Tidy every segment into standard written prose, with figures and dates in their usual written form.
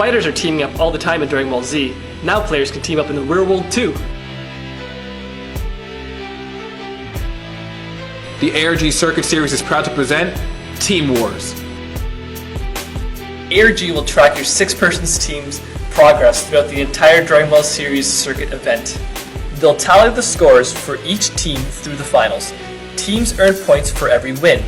fighters are teaming up all the time in Dragon Ball Z, now players can team up in the real world too. The ARG Circuit Series is proud to present Team Wars. ARG will track your 6-person team's progress throughout the entire Dragon Ball Series circuit event. They'll tally the scores for each team through the finals. Teams earn points for every win.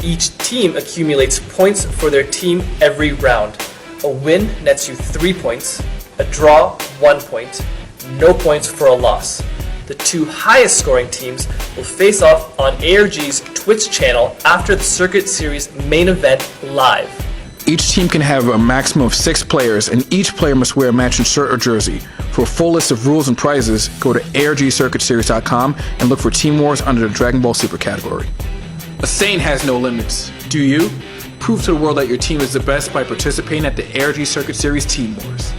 Each team accumulates points for their team every round. A win nets you 3 points, a draw 1 point, no points for a loss. The 2 highest scoring teams will face off on ARG's Twitch channel after the Circuit Series main event live. Each team can have a maximum of 6 players, and each player must wear a matching shirt or jersey. For a full list of rules and prizes, go to argcircuitseries.com and look for Team Wars under the Dragon Ball Super category. A saying has no limits. Do you? Prove to the world that your team is the best by participating at the ARG Circuit Series Team Wars.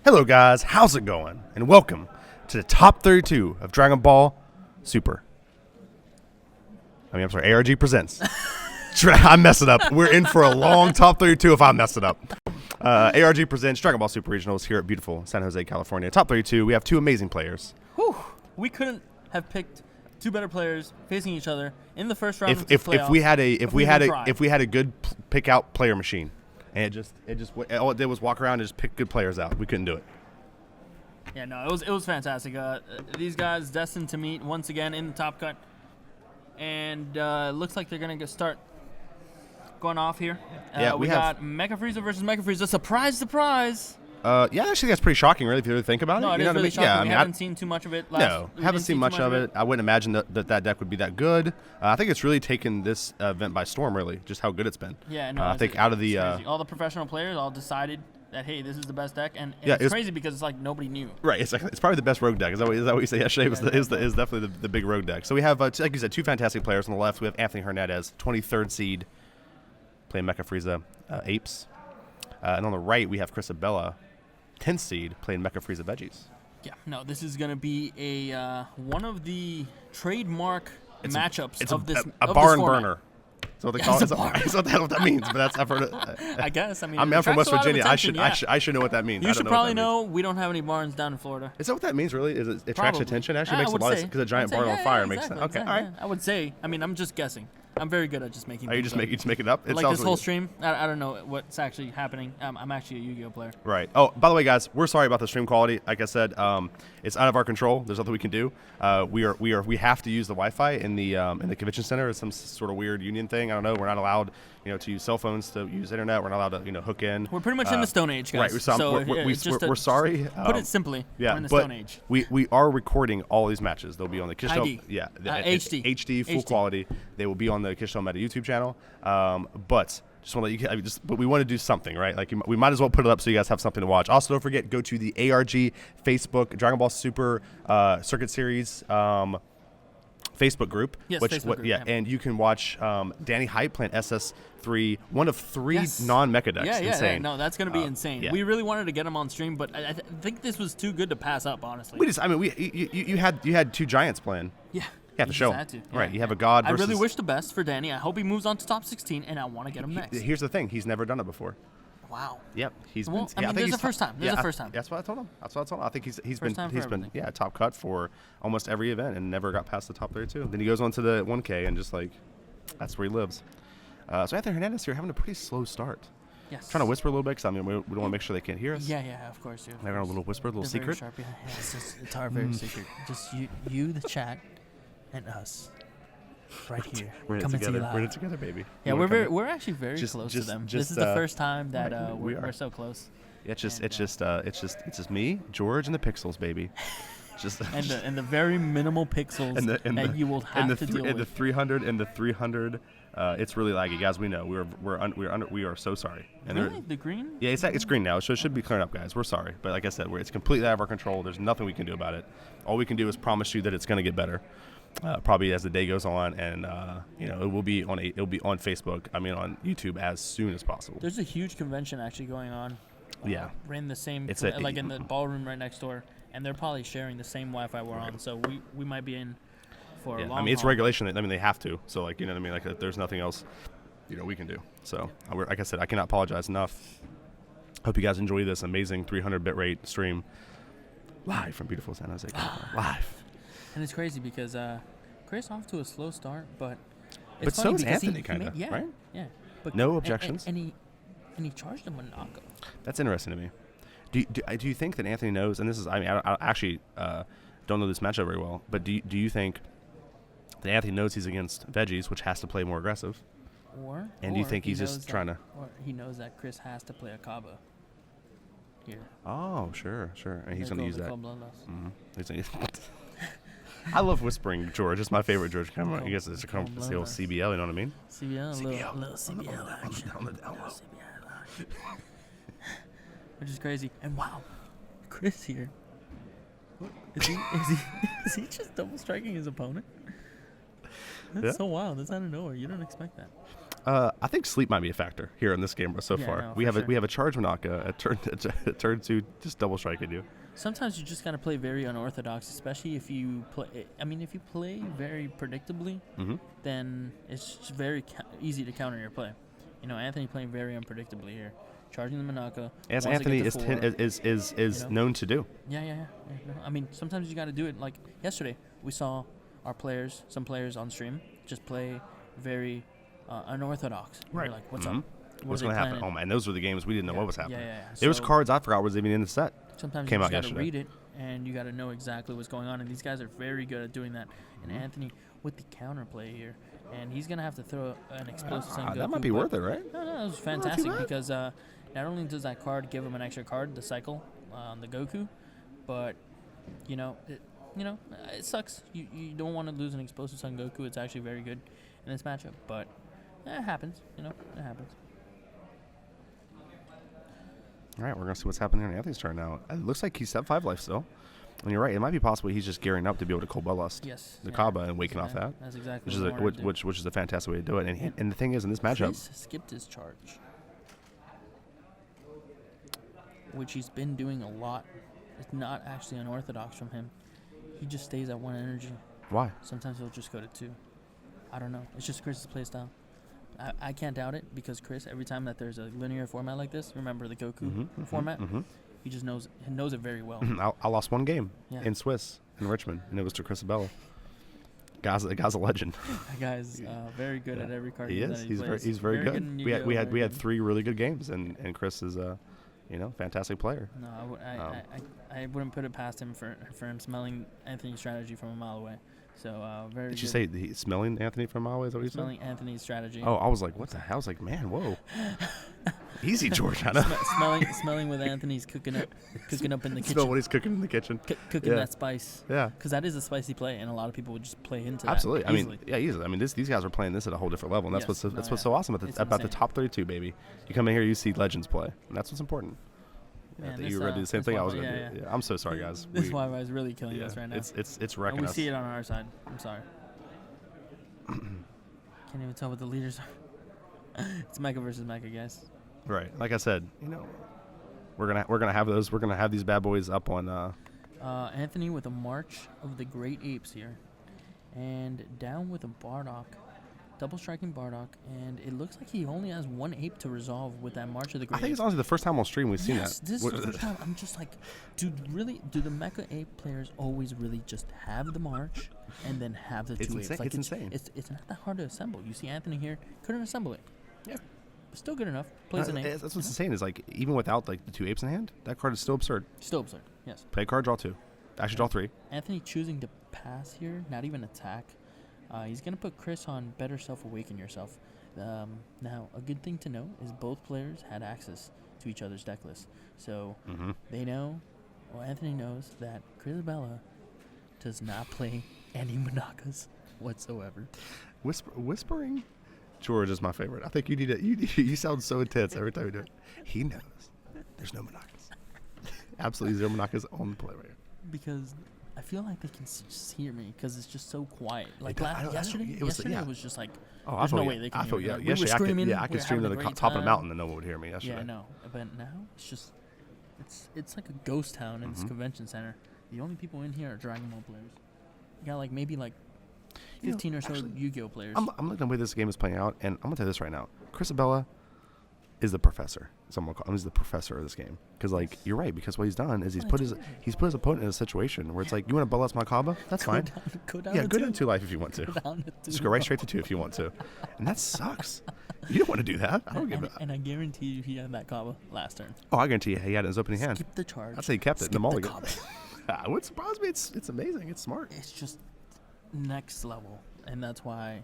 Hello guys, how's it going? And welcome to the top 32 of Dragon Ball Super. I'm sorry, ARG presents. I mess it up. We're in for a long top 32 if I mess it up. ARG presents Dragon Ball Super Regionals here at beautiful San Jose, California. Top 32, we have 2 amazing players. Whew. We couldn't have picked 2 better players facing each other in the first round. If we had a good pick out player machine. And all it did was walk around and just pick good players out. We couldn't do it. Yeah, no, it was fantastic. These guys destined to meet once again in the top cut, and looks like they're gonna start going off here. We got Mecha Frieza versus Mecha Frieza. Surprise! Yeah, actually, that's pretty shocking, really, if you really think about it. No, it is really shocking. Yeah, we haven't seen too much of it. Haven't seen much of it. I wouldn't imagine that deck would be that good. I think it's really taken this event by storm, really, just how good it's been. Yeah, no, I think out of the all the professional players all decided that, hey, this is the best deck, and it's crazy because it's like nobody knew. Right, it's probably the best rogue deck. Is that what you said yesterday? Is definitely the big rogue deck. So we have, like you said, 2 fantastic players on the left. We have Anthony Hernandez, 23rd seed, playing Mecha Frieza Apes, and on the right we have Chris Abella, 10th seed, playing Mecha Frieza Veggies. Yeah, no, this is going to be a one of the trademark matchups of this. A barn burner. That's what they call it. That's what that means. But I've heard it. I guess. I'm from West Virginia. I should know what that means. You should probably know. We don't have any barns down in Florida. Is that what that means? Really? Is it attracts attention? Actually, makes a lot of sense because a giant barn on fire makes sense. Okay, all right. I would say. I mean, I'm just guessing. I'm very good at just making. You just make it up? Like this whole stream, I don't know what's actually happening. I'm actually a Yu-Gi-Oh player. Right. Oh, by the way, guys, we're sorry about the stream quality. Like I said, it's out of our control. There's nothing we can do. We have to use the Wi-Fi in the convention center. It's some sort of weird union thing. I don't know. We're not allowed, to use cell phones to use internet. We're not allowed to, hook in. We're pretty much in the Stone Age, guys. Right. So we're sorry. Put it simply. Yeah. We're in the Stone Age. We are recording all these matches. They'll be on the KitchenTableMeta. Yeah. HD full quality. They will be on the KitchenTableMeta YouTube channel. But just want to let you but we want to do something, right? Like we might as well put it up so you guys have something to watch. Also, don't forget, go to the ARG Facebook Dragon Ball Super Circuit Series Facebook group. Yes, Facebook group, yeah. And you can watch Danny Hype playing SS3, one of 3 non-mecha decks. Yeah, insane. No, that's going to be insane. Yeah. We really wanted to get him on stream, but I think this was too good to pass up, honestly. You had 2 giants playing. Yeah. You have to show. Had to. Yeah, right, you have a god versus... I really wish the best for Danny. I hope he moves on to top 16, and I want to get him next. Here's the thing. He's never done it before. Wow. Yep. There's a first time. There's a first time. That's what I told him. I think he's been top cut for almost every event and never got past the top 32. Then he goes on to the 1K and just like, that's where he lives. So Anthony Hernandez here having a pretty slow start. Yes. Trying to whisper a little bit because we don't want to make sure they can't hear us. Yeah, of course. Yeah, they're a little whisper, a little secret. Very sharp, yeah. It's our very secret. Just you, the chat, and us. Right here. We're in it together, baby. Yeah, we're actually very close to them. This is the first time that we're so close. Yeah, it's just me, George, and the pixels, baby. Just and the very minimal pixels that you will have to deal with. And the 300 and the 300. It's really laggy, guys. We know we are so sorry. And really, the green? Yeah, it's green now, so it should be clearing up, guys. We're sorry, but like I said, it's completely out of our control. There's nothing we can do about it. All we can do is promise you that it's going to get better. Probably as the day goes on, and it will be on Facebook. On YouTube as soon as possible. There's a huge convention actually going on. Yeah, we're in the same in the ballroom right next door, and they're probably sharing the same Wi-Fi we're on. So we might be in for a long. It's regulation. They have to. So like Like there's nothing else we can do. So, like I said, I cannot apologize enough. Hope you guys enjoy this amazing 300 bitrate stream live from beautiful San Jose, California. Live. And it's crazy because Chris off to a slow start, but But so is Anthony, kind of, yeah, right? Yeah. But no objections. And he charged him a knockout. That's interesting to me. Do you think that Anthony knows? And this is, I mean, I actually don't know this matchup very well. But do you think that Anthony knows he's against Veggies, which has to play more aggressive? Do you think he's just trying to? Or he knows that Chris has to play a Kaba here. Oh, sure. And he's going to use that. Mm-hmm. I love whispering George. It's my favorite George. I guess it's the old CBL. You know what I mean? CBL, a little CBL action. Which is crazy. And wow, Chris here. Is he just double striking his opponent? That's so wild. That's out of nowhere. You don't expect that. I think sleep might be a factor here in this game so far. No, we have a charge Manaka at turn 2, just double striking you. Sometimes you just gotta play very unorthodox, especially if you play. I mean, if you play very predictably, then it's just very easy to counter your play. Anthony playing very unpredictably here, charging the Manaka. As Anthony is known to do. Yeah. No, I mean, sometimes you gotta do it. Like yesterday, we saw some players on stream just play very unorthodox. Right. We're like, what's up? What's going to happen? Oh man, those were the games we didn't know what was happening. Yeah. There was cards I forgot was even in the set. Sometimes Came you out just got to yesterday. read it, and you got to know exactly what's going on. And these guys are very good at doing that. And Anthony with the counterplay here, and he's gonna have to throw an explosive Sengoku. That might be worth it, right? No, it was fantastic because not only does that card give him an extra card, the cycle on the Goku, but it sucks. You don't want to lose an explosive Sengoku. It's actually very good in this matchup, but it happens. It happens. All right, we're going to see what's happening here in Anthony's turn now. It looks like he's 5 life still. And you're right, it might be possible he's just gearing up to be able to cold Bloodlust the Kaba and waking off that. That's exactly which is a fantastic way to do it. And the thing is, in this matchup, Chris skipped his charge, which he's been doing a lot. It's not actually unorthodox from him. He just stays at 1 energy. Why? Sometimes he'll just go to 2. I don't know. It's just Chris's playstyle. I can't doubt it because Chris, every time that there's a linear format like this, remember the Goku format, he just knows it very well. I lost 1 game in Swiss, in Richmond, and it was to Chris Abella. The guy's a legend. That guy's very good at every card. He is. He's very good. We had 3 really good games, and Chris is fantastic player. No, I wouldn't put it past him for him smelling Anthony's strategy from a mile away. So very. Did you say smelling Anthony from a mile away? Is that what you said? Smelling Anthony's strategy. Oh, I was like, what the hell? I was like, man, whoa. Easy, George. I know. Smelling with Anthony's cooking up in the kitchen. Smell what he's cooking in the kitchen. Cooking that spice. Yeah. Because that is a spicy play, and a lot of people would just play into that. Absolutely. Easily. Easily. I mean, these guys are playing this at a whole different level, and that's what's so awesome about the top 32, baby. You come in here, you see legends play, and that's what's important. Man, you were going to do the same thing I was going to do. Yeah. I'm so sorry, guys. This Wi-Fi is really killing us right now. It's wrecking us. We see it on our side. I'm sorry. Can't even tell what the leaders are. It's Mecha versus Mecha, guys. Right. Like I said, we're gonna have those. We're gonna have these bad boys up on. Anthony with a March of the Great Apes here, and down with a Bardock, double striking Bardock, and it looks like he only has 1 ape to resolve with that March of the Great Apes. I think it's honestly the first time on stream we've seen that. This is the first time. I'm just like, do the Mecha Ape players always really just have the March and then have the 2 apes? It's insane. It's not that hard to assemble. You see Anthony here, couldn't assemble it. Yeah. But still good enough. Plays an ape. That's what's insane is like even without like the 2 apes in hand, that card is still absurd. Still absurd. Yes. Play a card, draw 2. Actually, draw 3. Anthony choosing to pass here, not even attack. He's going to put Chris on better self-awaken yourself. Now, a good thing to know is both players had access to each other's deck list. So they know, Anthony knows that Chris Abella does not play any Monakas whatsoever. Whispering George is my favorite. I think you need it. You sound so intense every time you do it. He knows there's no Monakas. Absolutely zero Monakas on the play right here. Because I feel like they can just hear me because it's just so quiet. Like yesterday, it was just like, there's no way they can hear me. Like, yesterday, we were screaming. I could scream to the top of the mountain and no one would hear me yesterday. Yeah, I know. But now it's just, it's like a ghost town in this convention center. The only people in here are Dragon Ball players. You got maybe 15 or so Yu-Gi-Oh players. I'm looking at the way this game is playing out, and I'm gonna tell you this right now. Chris Abella is the professor. Someone call him. He's the professor of this game. Because you're right. Because what he's done is he's put his opponent in a situation where it's like, you want to ball us my Kaba? That's fine. Go down go down 2 life if you want to. Just go right straight to 2 if you want to. And that sucks. You don't want to do that. I don't give it. And I guarantee you he had that Kaba last turn. Oh, I guarantee you he had it in his opening hand. Skip the charge. I'd say he kept it in the mulligan. Kaba. What surprised me? It's amazing. It's smart. It's just next level, and that's why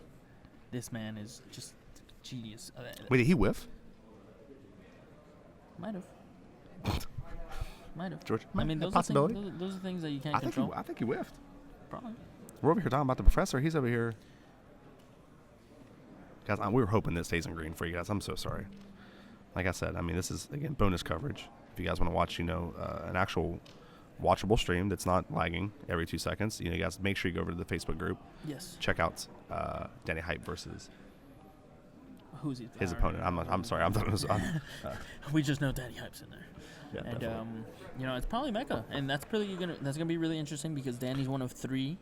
this man is just genius. Wait, did he whiff? Might have. George, I mean, those are things that you can't control. I think he whiffed. Probably. We're over here talking about the professor. He's over here. Guys, we were hoping this stays in green for you guys. I'm so sorry. Like I said, I mean, this is, again, bonus coverage. If you guys want to watch, an actual watchable stream that's not lagging every 2 seconds, you guys make sure you go over to the Facebook group. Yes. Check out Danny Hype versus who's his opponent. I'm sorry. We just know Danny Hype's in there. Yeah, and definitely. it's probably Mecha, and that's gonna be really interesting because Danny's one of 3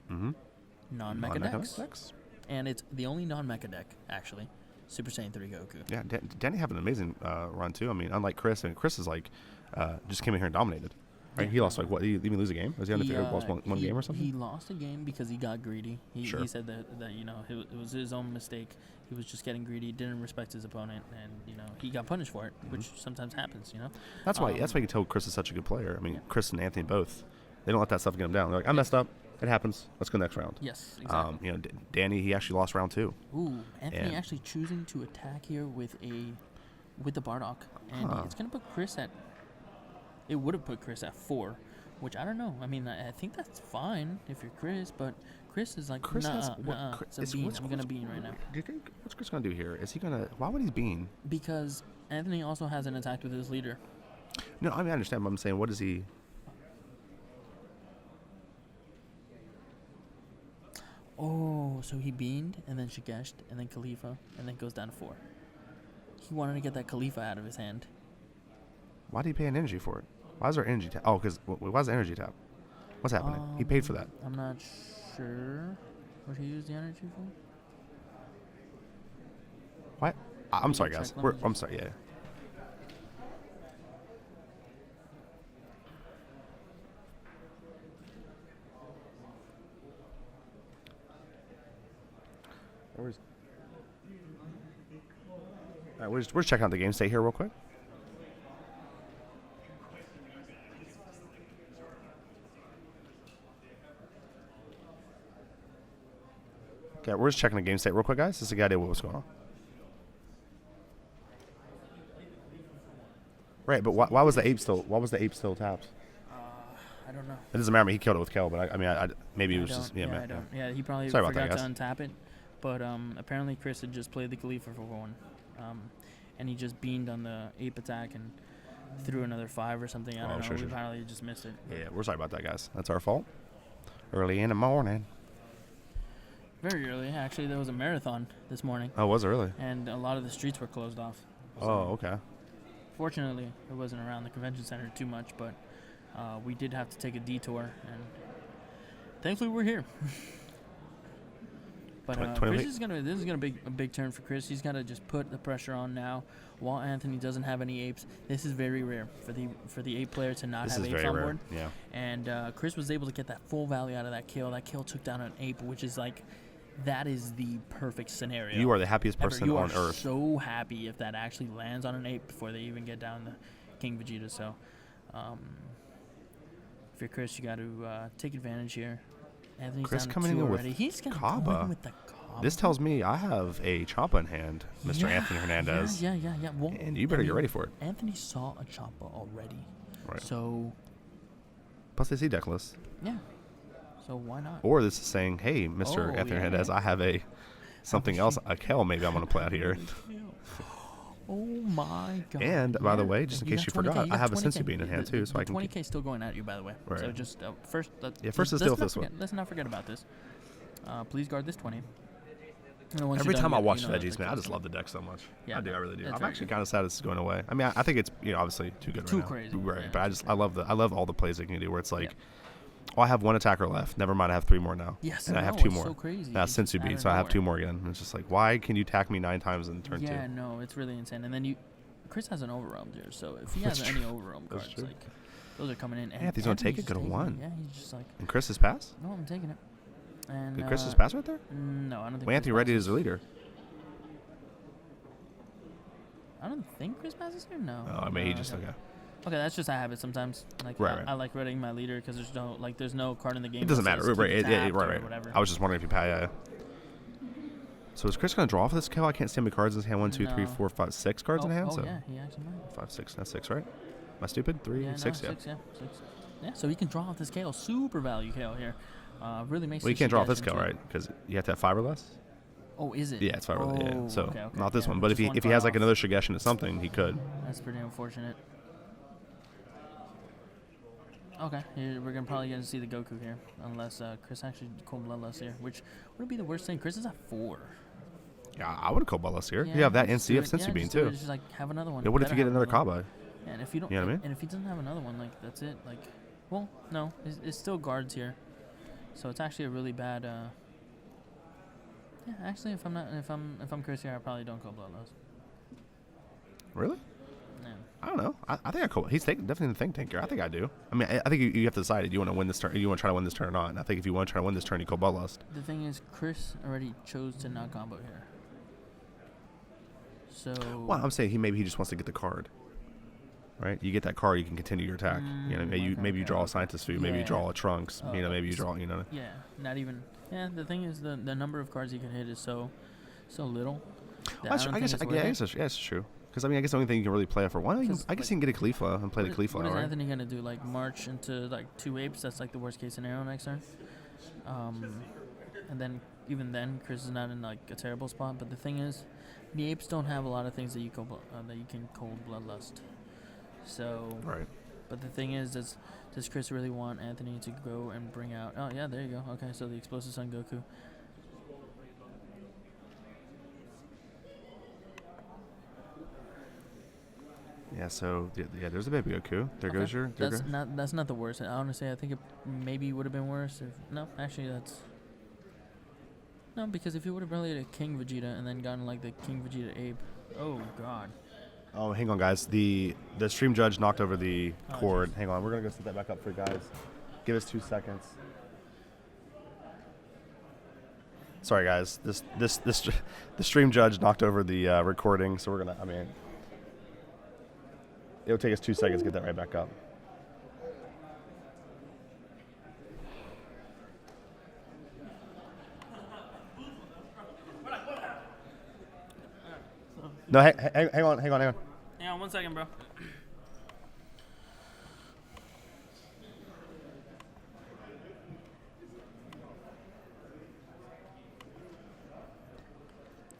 non-Mecha decks, and it's the only non-Mecha deck actually. Super Saiyan 3 Goku. Yeah, Danny had an amazing run too. I mean, unlike Chris, and Chris is just came in here and dominated. Right? He lost what? Did he even lose a game? Was he undefeated? Lost one game or something? He lost a game because he got greedy. He said that it was his own mistake. He was just getting greedy, didn't respect his opponent, and he got punished for it, which sometimes happens. That's why you can tell Chris is such a good player. I mean, Chris and Anthony both. They don't let that stuff get them down. They're like, I messed up. It happens. Let's go next round. Yes, exactly. Danny, he actually lost round 2. Ooh, Anthony actually choosing to attack here with the Bardock, and it's gonna put Chris at. It would have put Chris at 4, which I don't know. I mean, I think that's fine if you're Chris, but Chris is like, Chris it's a bean. I'm gonna bean right now. Do you think what's Chris gonna do here? Is he gonna? Why would he bean? Because Anthony also hasn't attacked with his leader. No, I mean I understand, but I'm saying, what is he? Oh, so he beamed and then Shigeshed and then Khalifa and then goes down to 4. He wanted to get that Khalifa out of his hand. Why did he pay an energy for it? Why is there energy tap? Oh, because why is the energy tap? What's happening? He paid for that. I'm not sure what he used the energy for. What? I'm sorry, guys. I'm sorry. Yeah. All right, we're checking out the game state here real quick. Okay, we're just checking the game state real quick, guys, just to get an idea what's going on. Right, but why was the ape still? Why was the ape still tapped? I don't know. It doesn't matter. He killed it with Kel, but maybe it was just I don't. Yeah, he probably forgot to untap it. But apparently Chris had just played the Khalifa for 1, and he just beamed on the ape attack and threw another 5 or something. I don't know. We probably just missed it. Yeah, we're sorry about that, guys. That's our fault. Early in the morning. Very early. Actually, there was a marathon this morning. Oh, was it really? And a lot of the streets were closed off. So okay. Fortunately, it wasn't around the convention center too much, but we did have to take a detour, and thankfully we're here. But Chris this is gonna be a big turn for Chris. He's got to just put the pressure on now. While Anthony doesn't have any apes, this is very rare for the ape player to not have apes on board. Yeah. And Chris was able to get that full value out of that kill. That kill took down an ape, which is like, that is the perfect scenario. You are the happiest person on earth. You are so happy if that actually lands on an ape before they even get down to King Vegeta. So, if you're Chris, you got to take advantage here. Anthony's Chris down coming to 2 in already. with He's going Kaba. with the Kaba. This tells me I have a Champa in hand, Mr. Anthony Hernandez. Yeah. Well, and you better get ready for it. Anthony saw a Champa already. Right. So. Plus they see deck lists. Yeah. So why not? Or this is saying, hey, Mr. Anthony Hernandez, I have something else, a Kel maybe I'm going to play out here. Oh my God! And by the way, just in case you forgot, I have a Sensu Bean in hand too, so I can. 20K still going at you, by the way. Right. So just first. First let's deal with this one. Let's not forget about this. Please guard this 20. Every time I watch Veggies, man, I just love the deck so much. Yeah, I really do. I'm actually kind of sad it's going away. I mean, I think it's obviously too good. Too right crazy. Now. Right, but I love all the plays they can do. Where it's like, Oh, I have 1 attacker left. Never mind, I have 3 more now. Yes, and I have 2 more. So crazy. Now Sensu beat, so I have 2 more again. And it's just like, why can you attack me 9 times in turn 2? Yeah, no, it's really insane. And then Chris has an overwhelm here, so if he has any overwhelm cards, like those are coming in. Yeah, if he's gonna take it, could have won. Yeah, he's just like. And Chris is pass? No, I'm taking it. And did Chris is pass right there? No, I don't think. Well, Anthony Reddy is the leader. I don't think Chris passes here. No. Oh, I mean, he just okay. Okay, that's just a habit sometimes. Like I like reading my leader because there's no card in the game. It doesn't matter, right? Right. I was just wondering if you pay. So is Chris gonna draw for this KO? I can't see how many cards in his hand. 1, 2, 3, 4, 5, 6 cards in hand. Oh so yeah, he actually might. 5, 6. That's 6, right? Am I stupid? 3, 6. Yeah. 6. Yeah, 6. Yeah. So he can draw off this KO. Super value KO here. Really makes. Well, you can't draw off this KO, right? Because you have to have 5 or less. Oh, is it? Yeah, it's 5 or less. Yeah. So okay. not this one, but if he has like another Shigeshi or something, he could. That's pretty unfortunate. Okay, we're probably going to see the Goku here, unless Chris actually cold bloodlust here, which would be the worst thing. Chris is at 4. Yeah, I would have cold bloodlust here. Yeah, you have that NCF Sensu Bean too. Just like have another one. Yeah, what if you get another Kaba? Yeah, and if you don't, you know what I mean? And if he doesn't have another one, like that's it. Like, well, no, it's still guards here, so it's actually a really bad. Yeah, actually, if I'm Chris here, I probably don't cold bloodlust. Really? Yeah. I don't know. I think I cold. He's definitely the think tanker. I think I do. I mean, I think you have to decide. Do you want to win this turn? You want to try to win this turn or not? And I think if you want to try to win this turn, you cold bloodlust. The thing is, Chris already chose to not combo here. So. Well, I'm saying maybe he just wants to get the card. Right? You get that card, you can continue your attack. You know, maybe you draw a Scientist Food, maybe you draw a Trunks. Maybe you draw. Yeah, not even. Yeah, the thing is, the number of cards you can hit is so little. Well, I guess that's true. Because, I mean, I guess the only thing you can really play for one, I guess you can get a Khalifa and play the Khalifa, right? What is right? Anthony going to do? Like, march into, like, 2 apes? That's, like, the worst-case scenario next turn. And then, even then, Chris is not in, like, a terrible spot. But the thing is, the apes don't have a lot of things that you can cold bloodlust. So, right. But the thing is, does Chris really want Anthony to go and bring out... Oh, yeah, there you go. Okay, so the Explosive Sun Goku. Yeah, so there's a baby Goku. There goes your. That's not the worst. Honestly, I think it maybe would have been worse because if you would have played a King Vegeta and then gotten like the King Vegeta ape, oh god. Oh, hang on, guys. The stream judge knocked over the cord. Geez. Hang on, we're gonna go set that back up for you guys. Give us 2 seconds. Sorry, guys. The stream judge knocked over the recording, so we're gonna. I mean. It'll take us 2 seconds to get that right back up. No, hang on. Hang on 1 second, bro.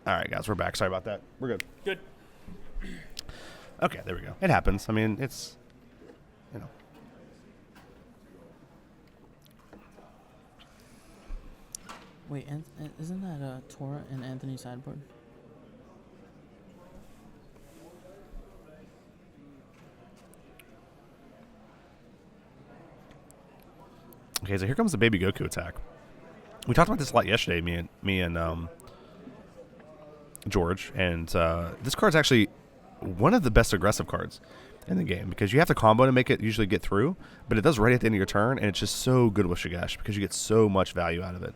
All right, guys, we're back. Sorry about that. We're good. Good. Okay, there we go. It happens. I mean, it's, Wait, isn't that Tora and Anthony's sideboard? Okay, so here comes the baby Goku attack. We talked about this a lot yesterday, me and George, and this card's actually one of the best aggressive cards in the game because you have to combo to make it usually get through, but it does right at the end of your turn, and it's just so good with Shigeshi because you get so much value out of it.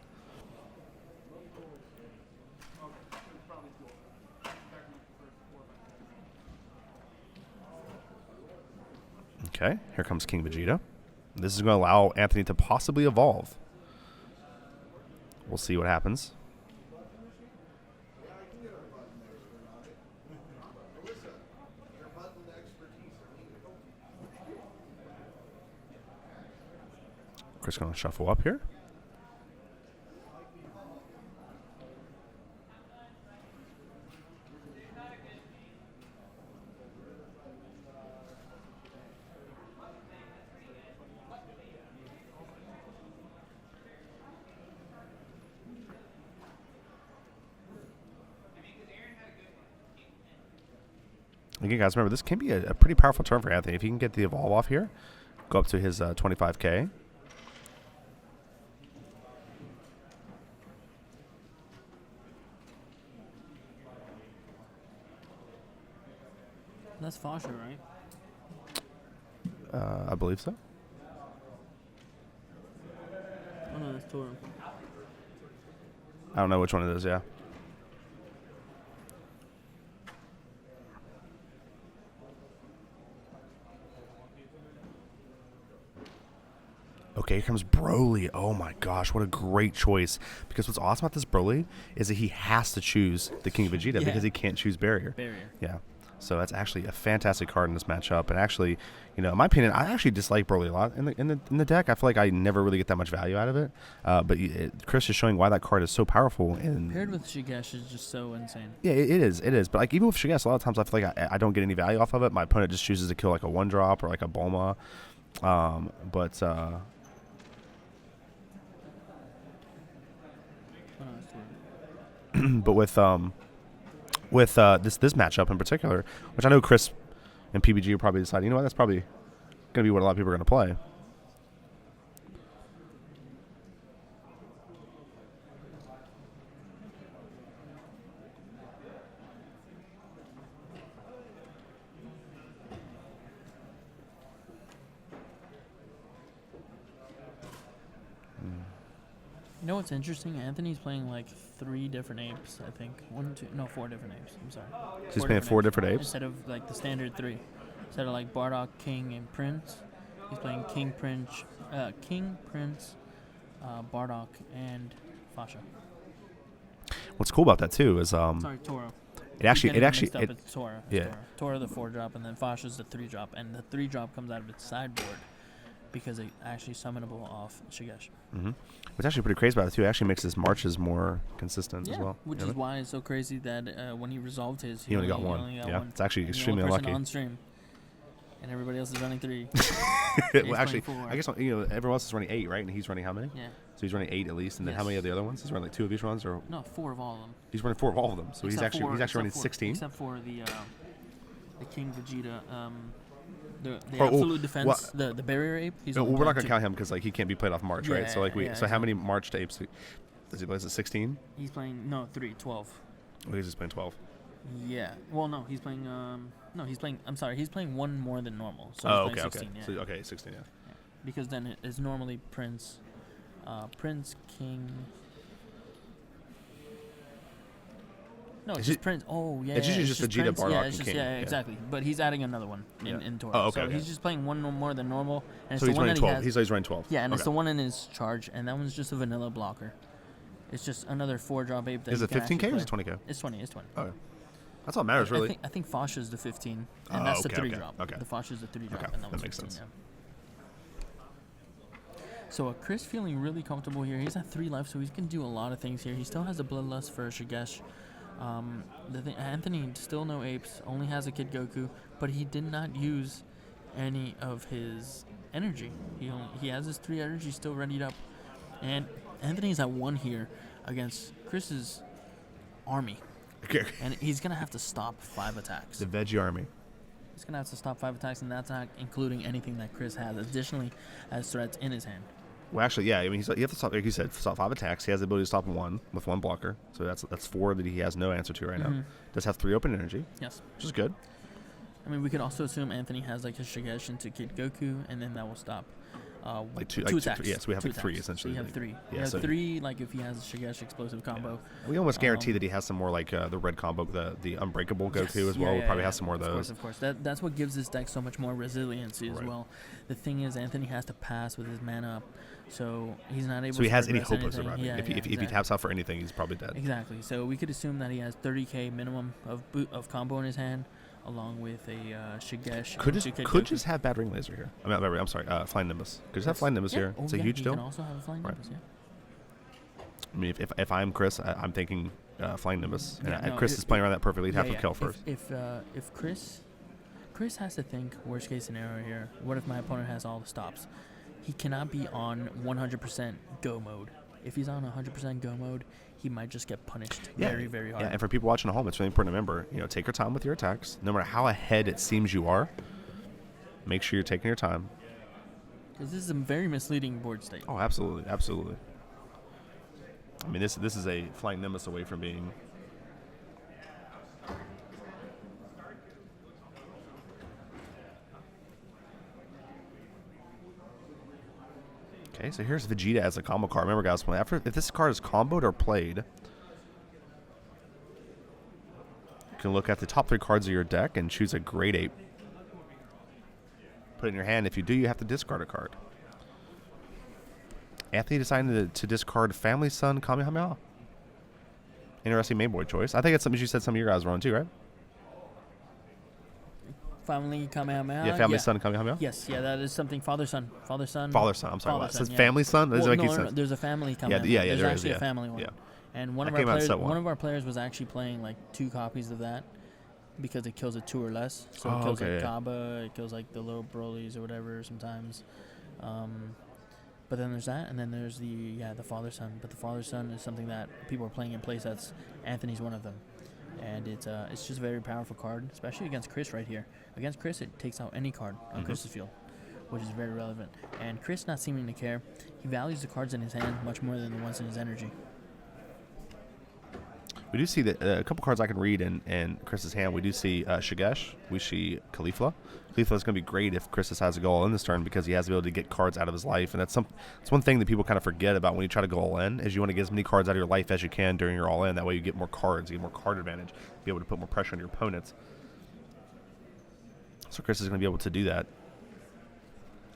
Okay, here comes King Vegeta. This is going to allow Anthony to possibly evolve. We'll see what happens. Chris going to shuffle up here. Again, guys, remember, this can be a pretty powerful turn for Anthony. If he can get the evolve off here, go up to his 25K. That's Fasha, right? I believe so. Oh no, that's Toro. I don't know which one it is. Yeah. Okay, here comes Broly. Oh my gosh, what a great choice. Because what's awesome about this Broly is that he has to choose the King Vegeta because he can't choose Barrier. Yeah. So that's actually a fantastic card in this matchup. And actually, in my opinion, I actually dislike Broly a lot in the deck. I feel like I never really get that much value out of it. But Chris is showing why that card is so powerful. And paired with Shigesh is just so insane. Yeah, it is. It is. But like even with Shigesh, a lot of times I feel like I don't get any value off of it. My opponent just chooses to kill like a 1-drop or like a Bulma. But with this matchup in particular, which I know Chris and PBG will probably decide, that's probably going to be what a lot of people are going to play. You know what's interesting? Anthony's playing like 3 different apes, I think. 4 different apes. I'm sorry. So he's playing 4 different apes? Instead of like the standard 3. Instead of like Bardock, King, and Prince, he's playing King, Prince, Bardock, and Fasha. What's cool about that too is sorry, Toro. It's Toro. Toro the 4-drop, and then Fasha's the 3-drop, and the 3-drop comes out of its sideboard because it actually summonable off Shigesh. Mm-hmm. What's actually pretty crazy about it too, it actually makes his marches more consistent as well. Which is why it's so crazy that when he resolved his, he only got one. It's actually extremely unlucky. On stream, and everybody else is running 3. Well, actually, I guess everyone else is running 8, right? And he's running how many? Yeah. So he's running 8 at least, and then how many of the other ones? He's running like 2 of each ones, or no, 4 of all of them. He's running 4 of all of them. So he's actually running 16. Except for the King Vegeta. The absolute defense, the barrier ape. He's we're not gonna count him because like he can't be played off March, right? So so how many March apes does he play? Is it 16? He's playing 12. Oh, he's just playing 12. Yeah. Well, no, he's playing. He's playing. I'm sorry, he's playing 1 more than normal. So he's playing 16. Okay. Yeah. So, 16. Yeah. Because then it's normally Prince, King. No, it's just Prince. Oh, yeah. It's usually just Vegeta, Bardock, and King. Yeah, exactly. But he's adding another one in Toro. Oh, okay. So he's just playing 1 more than normal. And so it's he's running 12. He's running 12. Yeah, and it's the one in his charge, and that one's just a vanilla blocker. It's just another 4-drop ape. Is it 15K or is it 20K? It's 20. It's 20. Okay. That's all that matters, really. I think Fasha's the 15, and that's the 3-drop. Okay. The Fasha's the 3-drop, Okay. and that makes 15, sense. Yeah. So Chris feeling really comfortable here. He's at 3 left, so he can do a lot of things here. He still has a Bloodlust for Shigesh. Anthony still no apes, only has a Kid Goku, but he did not use any of his energy. He has his 3 energy still readied up, and Anthony's at 1 here against Chris's army, and he's gonna have to stop 5 attacks. The Veggie army. He's gonna have to stop 5 attacks in that attack, including anything that Chris has additionally as threats in his hand. Well, actually, yeah. I mean, you have to stop, like you said, stop 5 attacks. He has the ability to stop 1 with 1 blocker. So that's 4 that he has no answer to right now. Does have 3 open energy. Yes. Which is good. I mean, we could also assume Anthony has like his Shigesh into Kid Goku, and then that will stop. Like two attacks. Yeah, so we have 2 like 3 attacks. essentially. So you have 3. Yeah, you have 3, like if he has a Shigesh explosive combo. Yeah. We almost guarantee that he has some more like the red combo, the Unbreakable Goku as well. We'll probably have some more of those. Of course. That's what gives this deck so much more resiliency as well. The thing is, Anthony has to pass with his mana up, so he's not able to. So he has any progress hope of surviving. Yeah, if he taps out for anything, he's probably dead. Exactly. So we could assume that he has 30k minimum of combo in his hand, along with a Shigesh. Could just have bad ring laser here. I'm sorry, Flying Nimbus. Could just have Flying Nimbus here. It's a huge deal. He can also have a Flying Nimbus, yeah. I mean, if I'm Chris, I'm thinking Flying Nimbus. And Chris is playing around that perfectly. He'd have to kill first. If Chris has to think worst case scenario here, what if my opponent has all the stops? He cannot be on 100% go mode. If he's on 100% go mode, he might just get punished very, very hard. Yeah, and for people watching at home, it's really important to remember, take your time with your attacks. No matter how ahead it seems you are, make sure you're taking your time. Because this is a very misleading board state. Oh, absolutely, absolutely. I mean, this is a Flying Nimbus away from being... Okay, so here's Vegeta as a combo card. Remember, guys, if this card is comboed or played, you can look at the top 3 cards of your deck and choose a grade 8. Put it in your hand. If you do, you have to discard a card. Anthony decided to discard Family Son Kamehameha. Interesting main board choice. I think it's something you said some of your guys were on too, right? Family Kamehameha. Yeah, Family Son Kamehameha. Yes, yeah, that is something. Father Son. I'm sorry. It says yeah. Family Son. Well, no, there's a Family Kamehameha. Yeah, there's there actually is, a family one. Yeah. And one of our players was actually playing like 2 copies of that because it kills a 2 or less. So it kills like Kaba, it kills like the little Brolys or whatever sometimes. But then there's that, and then there's the Father Son. But the Father Son is something that people are playing in play sets. Anthony's one of them. And it's just a very powerful card, especially against Chris right here. Against Chris, it takes out any card on Chris's field, which is very relevant. And Chris not seeming to care. He values the cards in his hand much more than the ones in his energy. We do see that a couple cards I can read in Chris's hand. We do see Shigesh. We see Khalifa. Khalifa is going to be great if Chris decides to go all in this turn because he has the ability to get cards out of his life. And it's one thing that people kind of forget about when you try to go all in is you want to get as many cards out of your life as you can during your all in. That way you get more cards, you get more card advantage, be able to put more pressure on your opponents. So Chris is going to be able to do that.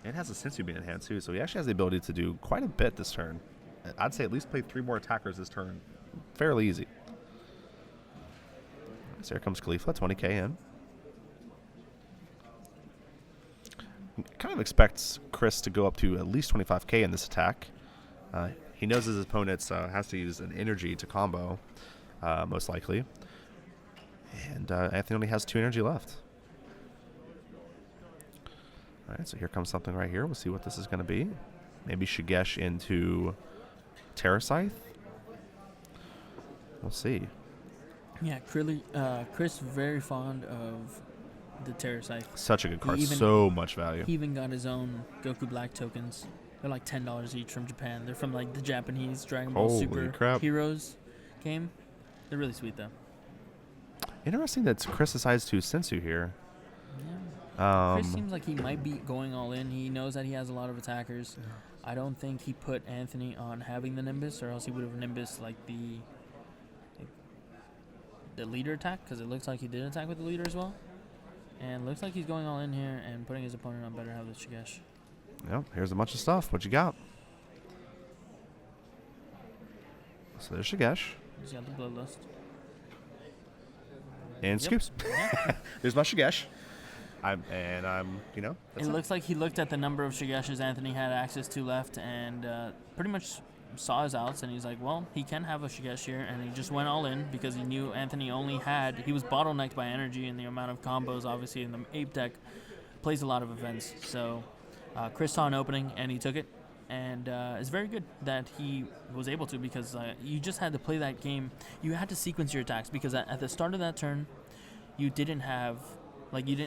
And has a Sensu being in hand too, so he actually has the ability to do quite a bit this turn. I'd say at least play 3 more attackers this turn. Fairly easy. So here comes Khalifa, 20k in. Kind of expects Chris to go up to at least 25k in this attack. He knows his opponent has to use an energy to combo, most likely. And Anthony only has 2 energy left. All right, so here comes something right here. We'll see what this is going to be. Maybe Shigesh into Terra Scythe. We'll see. Yeah, Chris very fond of the Terra Scythe. Such a good card. So much value. He even got his own Goku Black tokens. They're like $10 each from Japan. They're from like the Japanese Dragon Ball Super Heroes game. They're really sweet though. Interesting that Chris decides to Sensu here. Yeah. Chris seems like he might be going all in. He knows that he has a lot of attackers. Yeah. I don't think he put Anthony on having the Nimbus, or else he would have Nimbus like the leader attack, because it looks like he did attack with the leader as well. And looks like he's going all in here and putting his opponent on better have the Shigesh. Yep, here's a bunch of stuff. What you got? So there's Shigesh. He's got the Bloodlust. And Scoops. Yeah. There's my Shigesh. It looks like he looked at the number of Shigeshes Anthony had access to left and pretty much saw his outs, and he's like, well, he can have a Shigesh here, and he just went all in because he knew Anthony he was bottlenecked by energy, and the amount of combos, obviously, in the Ape deck plays a lot of events. So Chris saw an opening, and he took it, and it's very good that he was able to, because you just had to play that game. You had to sequence your attacks, because at the start of that turn, you didn't have, you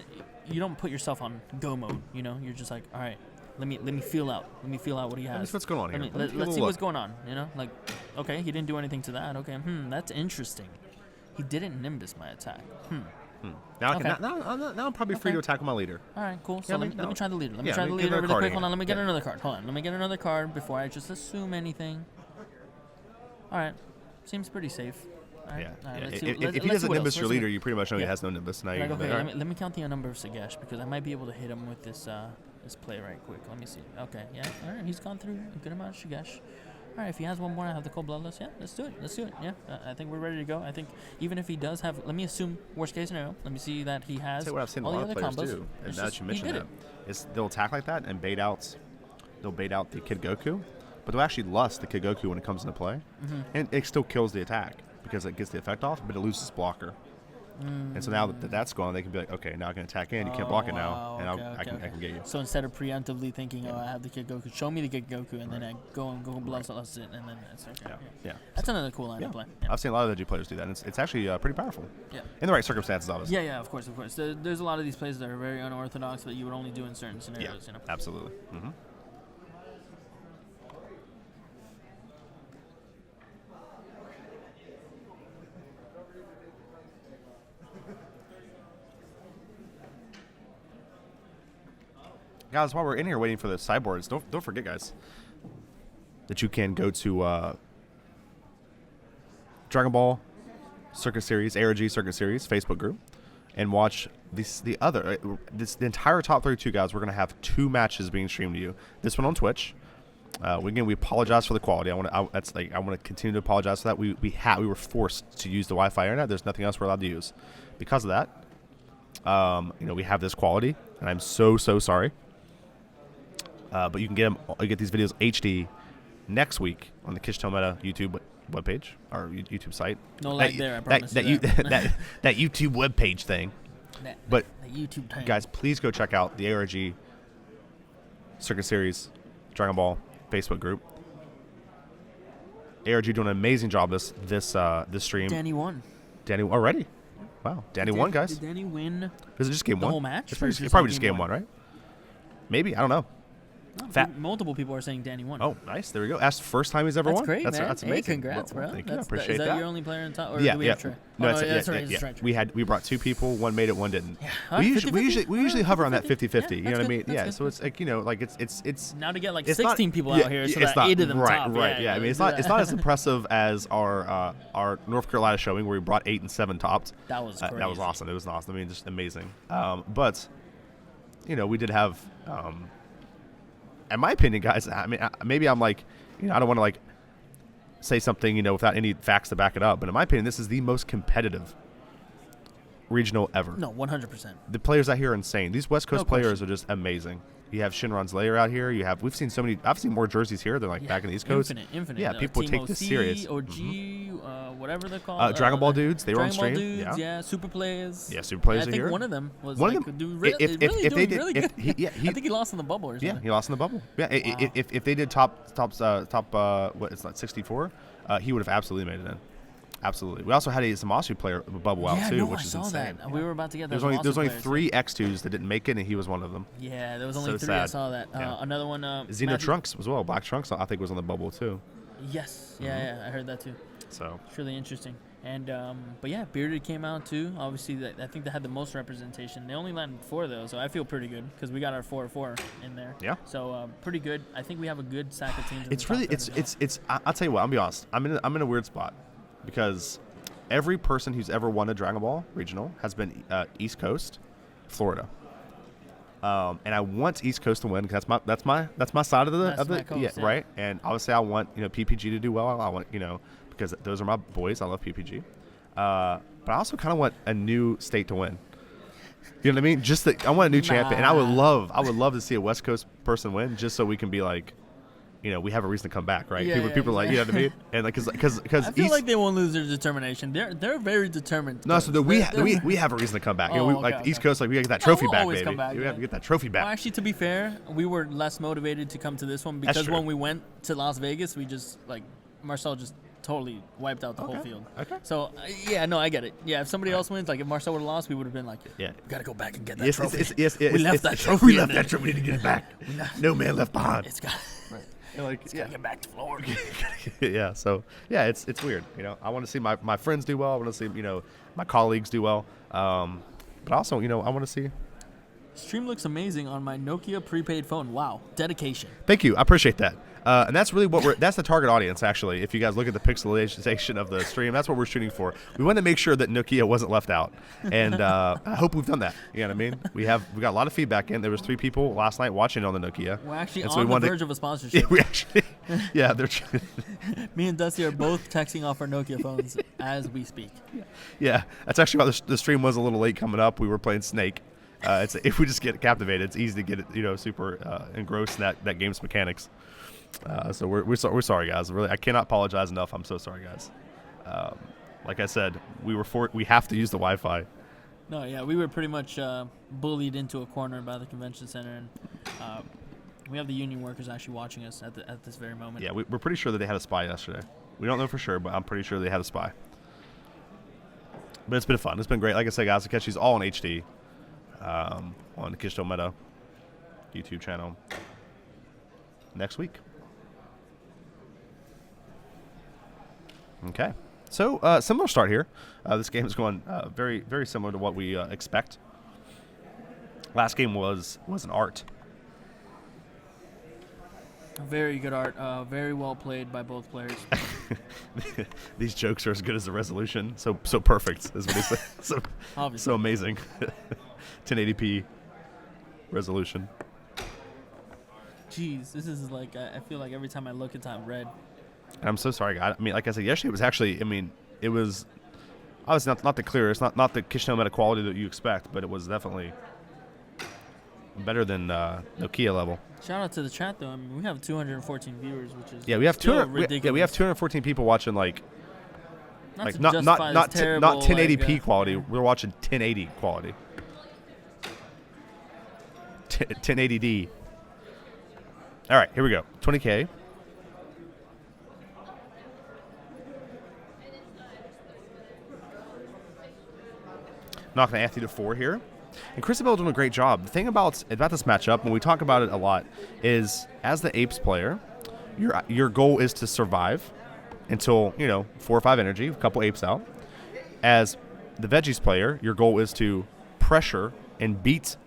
don't put yourself on go mode, you're just like, all right, let me feel out what he has. Let's see what's going on here. Let's see what's going on, okay, he didn't do anything to that. Okay, that's interesting. He didn't Nimbus my attack. Now I'm probably free to attack with my leader. All right, cool. So let me try the leader. Let me try the leader really quick. Hold on, let me get another card. Hold on, let me get another card before I just assume anything. All right, seems pretty safe. All right. Yeah. If he doesn't Nimbus your leader, you pretty much know he has no Nimbus. Now let me count the number of Shigesh, because I might be able to hit him with this play right quick. Let me see. Okay, yeah. All right, he's gone through a good amount of Shigesh. All right, if he has one more, I have the Cold Bloodlust. Yeah, let's do it. Yeah, I think we're ready to go. I think even if he does have, let me assume worst case scenario. Let me see that he has what I've seen all a lot the of other players combos. do, and now that you mention that, is they'll attack like that and bait out. They'll bait out the Kid Goku, but they'll actually lust the Kid Goku when it comes into play, and it still kills the attack because it gets the effect off, but it loses blocker. And so now that that's gone, they can be like, okay, now I can attack in. You can't block it now, and I can get you. So instead of preemptively thinking, I have the Kid Goku, show me the Kid Goku, and then I go and blast it, and then it's okay. Yeah. That's another cool line to play. Yeah. I've seen a lot of the G players do that, and it's actually pretty powerful. Yeah. In the right circumstances, obviously. Yeah, of course. There's a lot of these plays that are very unorthodox that you would only do in certain scenarios. Yeah, absolutely. Mm-hmm. Guys, while we're in here waiting for the sideboards, don't forget, guys, that you can go to Dragon Ball Circuit Series, ARG Circuit Series Facebook group, and watch the entire top 32 guys. We're gonna have 2 matches being streamed to you. This one on Twitch. Again, we apologize for the quality. I want to continue to apologize for that. We were forced to use the Wi-Fi internet. There's nothing else we're allowed to use because of that. We have this quality, and I'm so sorry. But you can get these videos HD next week on the KitchenTableMeta YouTube webpage, our YouTube site. No lag there, I promise. That YouTube webpage thing. But YouTube time. Guys, please go check out the ARG Circuit Series Dragon Ball Facebook group. ARG doing an amazing job this stream. Danny won. Danny already? Wow, Danny won, guys. Did Danny win? Is it just game the 1? Whole match? It's probably just game 1, right? Maybe, I don't know. No, multiple people are saying Danny won. Oh, nice. There we go. That's the first time he's ever won. Great, man. That's amazing. Hey, congrats, bro. Thank you. I appreciate is that. Is that your only player in top? Or Yeah, do we have Trey? No, that's right. Yeah. We brought 2 people. One made it, one didn't. Yeah. We usually hover on that 50-50. You know what I mean? Yeah. Good. So it's like it's now to get like it's 16 people out here, so that 8 of them top. Right. Yeah. I mean, it's not as impressive as our North Carolina showing where we brought 8 and 7 topped. That was crazy. That was awesome. It was awesome. I mean, just amazing. But we did have. In my opinion, guys, I mean, maybe I'm like, I don't want to like say something, without any facts to back it up. But in my opinion, this is the most competitive regional ever. No, 100%. The players out here are insane. These West Coast players are just amazing. You have Shinron's Layer out here. We've seen so many. I've seen more jerseys here than back in the East Coast. Infinite. Yeah, people Team take this OC, serious. OG, whatever they're called. Dragon Ball dudes. They were on stream. Dudes, yeah. Super players. Yeah, super players I are think here. One of them was one like, of them. doing really good. I think he lost in the bubble or something. Yeah, he lost in the bubble. Yeah, wow. if they did top what it's like 64, he would have absolutely made it in. Absolutely. We also had a Zamasu player bubble out too, which is insane. That. We were about to get that. There's only 3 X2s that didn't make it, and he was one of them. Yeah, there was only 3. Sad. I saw that. Yeah. Another one. Xeno Trunks as well. Black Trunks, I think, was on the bubble too. Yes. Yeah, I heard that too. So it's really interesting. And but yeah, Bearded came out too. Obviously, I think they had the most representation. They only landed 4 though, so I feel pretty good because we got our 4 in there. Yeah. So pretty good. I think we have a good sack of teams. It's really I'll tell you what. I'll be honest. I'm in a weird spot because every person who's ever won a Dragon Ball regional has been East Coast, Florida. And I want East Coast to win because that's my side of the coast, yeah. Right. And obviously I want PPG to do well. I want because those are my boys. I love PPG. But I also kind of want a new state to win. You know what I mean? I want a new champion, and I would love to see a West Coast person win, just so we can be like, we have a reason to come back, right? People are like, you know what I mean? And like, because I feel like they won't lose their determination. They're very determined. No, so we have a reason to come back. East Coast, like we gotta get that trophy back, baby. We have to get that trophy back. Well, actually, to be fair, we were less motivated to come to this one because when we went to Las Vegas, we just Marcel just totally wiped out the whole field. Okay. So I get it. Yeah, if somebody else wins, like if Marcel would have lost, we would have been like, we gotta go back and get that trophy. We left that trophy. We left that trophy. We need to get it back. No man left behind. It's got. It's gotta get back to Florida. Yeah. So it's weird. I want to see my friends do well. I want to see my colleagues do well. But also I want to see. Stream looks amazing on my Nokia prepaid phone. Wow, dedication. Thank you. I appreciate that. And that's really that's the target audience, actually. If you guys look at the pixelization of the stream, that's what we're shooting for. We want to make sure that Nokia wasn't left out. And I hope we've done that. You know what I mean? We got a lot of feedback in. There was 3 people last night watching on the Nokia. We're actually on the verge of a sponsorship. They're Me and Dusty are both texting off our Nokia phones as we speak. Yeah. That's actually why the stream was a little late coming up. We were playing Snake. If we just get captivated, it's easy to get it, super engrossed in that game's mechanics. So we're sorry, guys. Really, I cannot apologize enough. I'm so sorry, guys. Like I said, we have to use the Wi-Fi. No, yeah, we were pretty much bullied into a corner by the convention center, and we have the union workers actually watching us at this very moment. Yeah, we're pretty sure that they had a spy yesterday. We don't know for sure, but I'm pretty sure they had a spy. But it's been fun. It's been great. Like I said, guys, I'll catch these all in HD on the KitchenTableMeta YouTube channel next week. Okay, so similar start here. This game is going very, very similar to what we expect. Last game was an art. Very good art. Very well played by both players. These jokes are as good as the resolution. So perfect is what he said. So amazing. 1080p resolution. Jeez, this is like I feel like every time I look it's on red. And I'm so sorry. I mean, like I said, yesterday it was actually. I mean, it was obviously not the clearest, not the KitchenTableMeta quality that you expect, but it was definitely better than Nokia level. Shout out to the chat though. I mean, we have 214 viewers, which is we have ridiculous. we have 214 people watching not 1080p quality. We're watching 1080 quality. 1080D. All right, here we go. 20K. Knocking Anthony to 4 here. And Chris Abella doing a great job. The thing about this matchup, when we talk about it a lot, is as the Apes player, your goal is to survive until 4 or 5 energy, a couple Apes out. As the Veggies player, your goal is to pressure and beat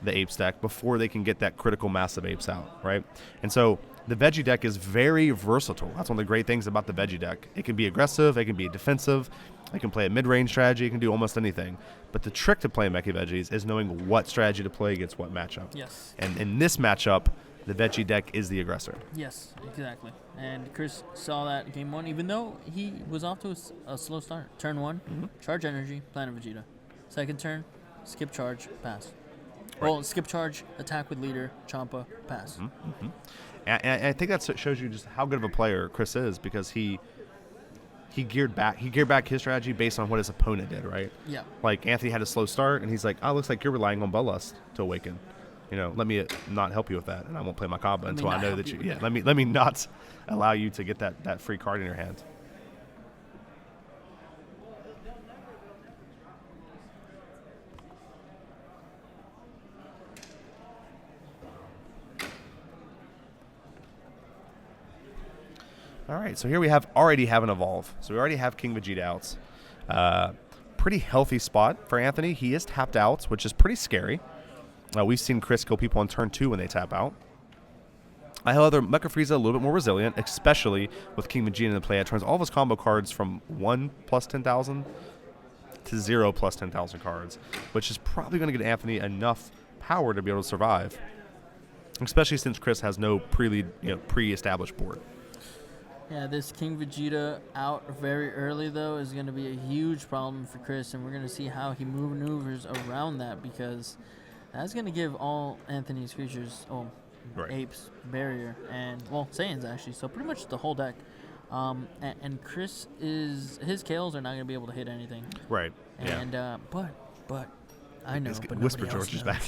the Apes deck before they can get that critical mass of Apes out, right? And so the Veggie deck is very versatile. That's one of the great things about the Veggie deck. It can be aggressive, it can be defensive, it can play a mid-range strategy, it can do almost anything. But the trick to playing Mecha Veggies is knowing what strategy to play against what matchup. Yes. And in this matchup, the Veggie deck is the aggressor. Yes, exactly. And Chris saw that game 1, even though he was off to a slow start. Turn 1, charge energy, Planet Vegeta. Second turn, skip charge, pass. Right. Well, skip charge, attack with leader, Champa, pass. And I think that shows you just how good of a player Chris is, because he geared back his strategy based on what his opponent did, right? Yeah. Like Anthony had a slow start, and he's like, "Oh, looks like you're relying on Bloodlust to awaken. Let me not help you with that, and I won't play my combo until I know that you. Yeah, let me not allow you to get that free card in your hand." All right, so here we already have an evolve. So we already have King Vegeta out. Pretty healthy spot for Anthony. He is tapped out, which is pretty scary. We've seen Chris kill people on turn 2 when they tap out. However, Mecha Frieza a little bit more resilient, especially with King Vegeta in the play. It turns all of his combo cards from 1 plus 10,000 to 0 plus 10,000 cards, which is probably going to get Anthony enough power to be able to survive, especially since Chris has no pre-established board. Yeah, this King Vegeta out very early, though, is going to be a huge problem for Chris, and we're going to see how he maneuvers around that, because that's going to give all Anthony's creatures, Apes, Barrier, and, Saiyans, actually, so pretty much the whole deck. And Chris his KOs are not going to be able to hit anything. Right, and, but, I know, but Whisper George is back.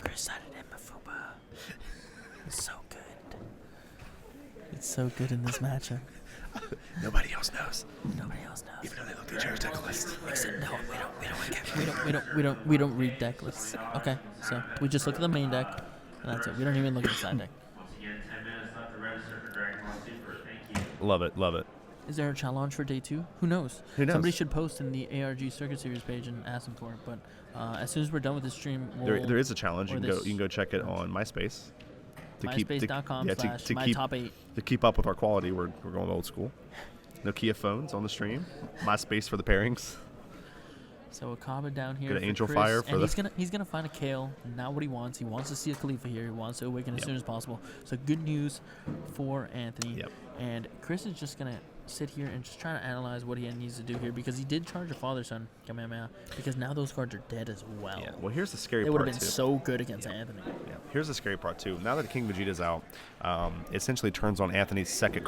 Chris sided in Mafuba. It's so good. It's so good in this matchup. Nobody else knows. Nobody else knows. Even though they looked at Jared's deck list. Except we don't read deck lists. Okay, so we just look at the main deck, and that's it. We don't even look at the side deck. Love it. Is there a challenge for day 2? Who knows? Somebody should post in the ARG Circuit Series page and ask them for it. But as soon as we're done with this stream, there is a challenge. You can go check it on MySpace. MySpace.com/mytop8. To keep up with our quality, we're going old school. Nokia phones on the stream. MySpace for the pairings. So Akaba down here. Get an Angel Chris, Fire for he's gonna find a Kale. Not what he wants. He wants to see a Khalifa here. He wants to awaken as soon as possible. So good news for Anthony. Yep. And Chris is just gonna sit here and just try to analyze what he needs to do here, because he did charge a Father-Son Kamehameha, because now those cards are dead as well. Yeah. Well, here's the scary part. It would have been so good against Anthony. Yeah. Here's the scary part too. Now that King Vegeta's out, it essentially turns on Anthony's second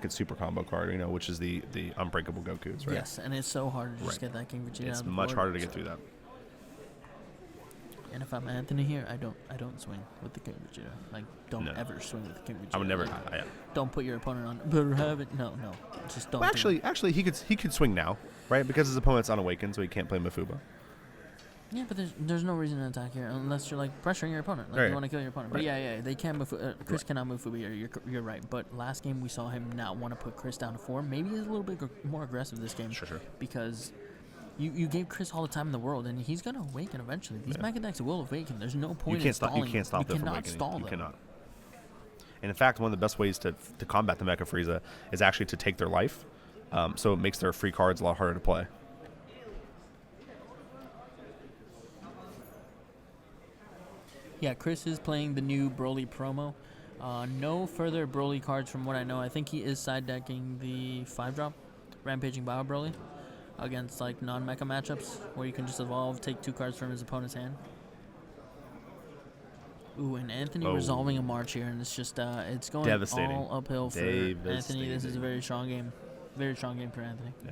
super combo card, which is the Unbreakable Gokus, right? Yes, and it's so hard to just get that King Vegeta. It's much harder to get through that. And if I'm Anthony here, I don't swing with the King Vegeta. Like, don't ever swing with the King Vegeta. I would never. Don't put your opponent on. Better have it. No. Just don't. Well, actually, he could swing now, right? Because his opponent's unawakened, so he can't play Mafuba. Yeah, but there's no reason to attack here unless you're like pressuring your opponent. Like you want to kill your opponent. But yeah, they can move. Chris cannot move Fuba here. You're right. But last game we saw him not want to put Chris down to 4. Maybe he's a little bit more aggressive this game. Sure. Because you gave Chris all the time in the world, and he's gonna awaken eventually. These Mecha decks will awaken. There's no point in stalling. You can't stop them from cannot awakening. stall You them. cannot. And in fact, one of the best ways to combat the Mecha Frieza is actually to take their life. So it makes their free cards a lot harder to play. Yeah, Chris is playing the new Broly promo. No further Broly cards from what I know. I think he is side decking the 5-drop Rampaging Bio Broly against like non-mecha matchups where you can just evolve, take 2 cards from his opponent's hand. Ooh, and Anthony resolving a March here, and it's just it's going all uphill for Anthony. This is a very strong game. Very strong game for Anthony. Yeah.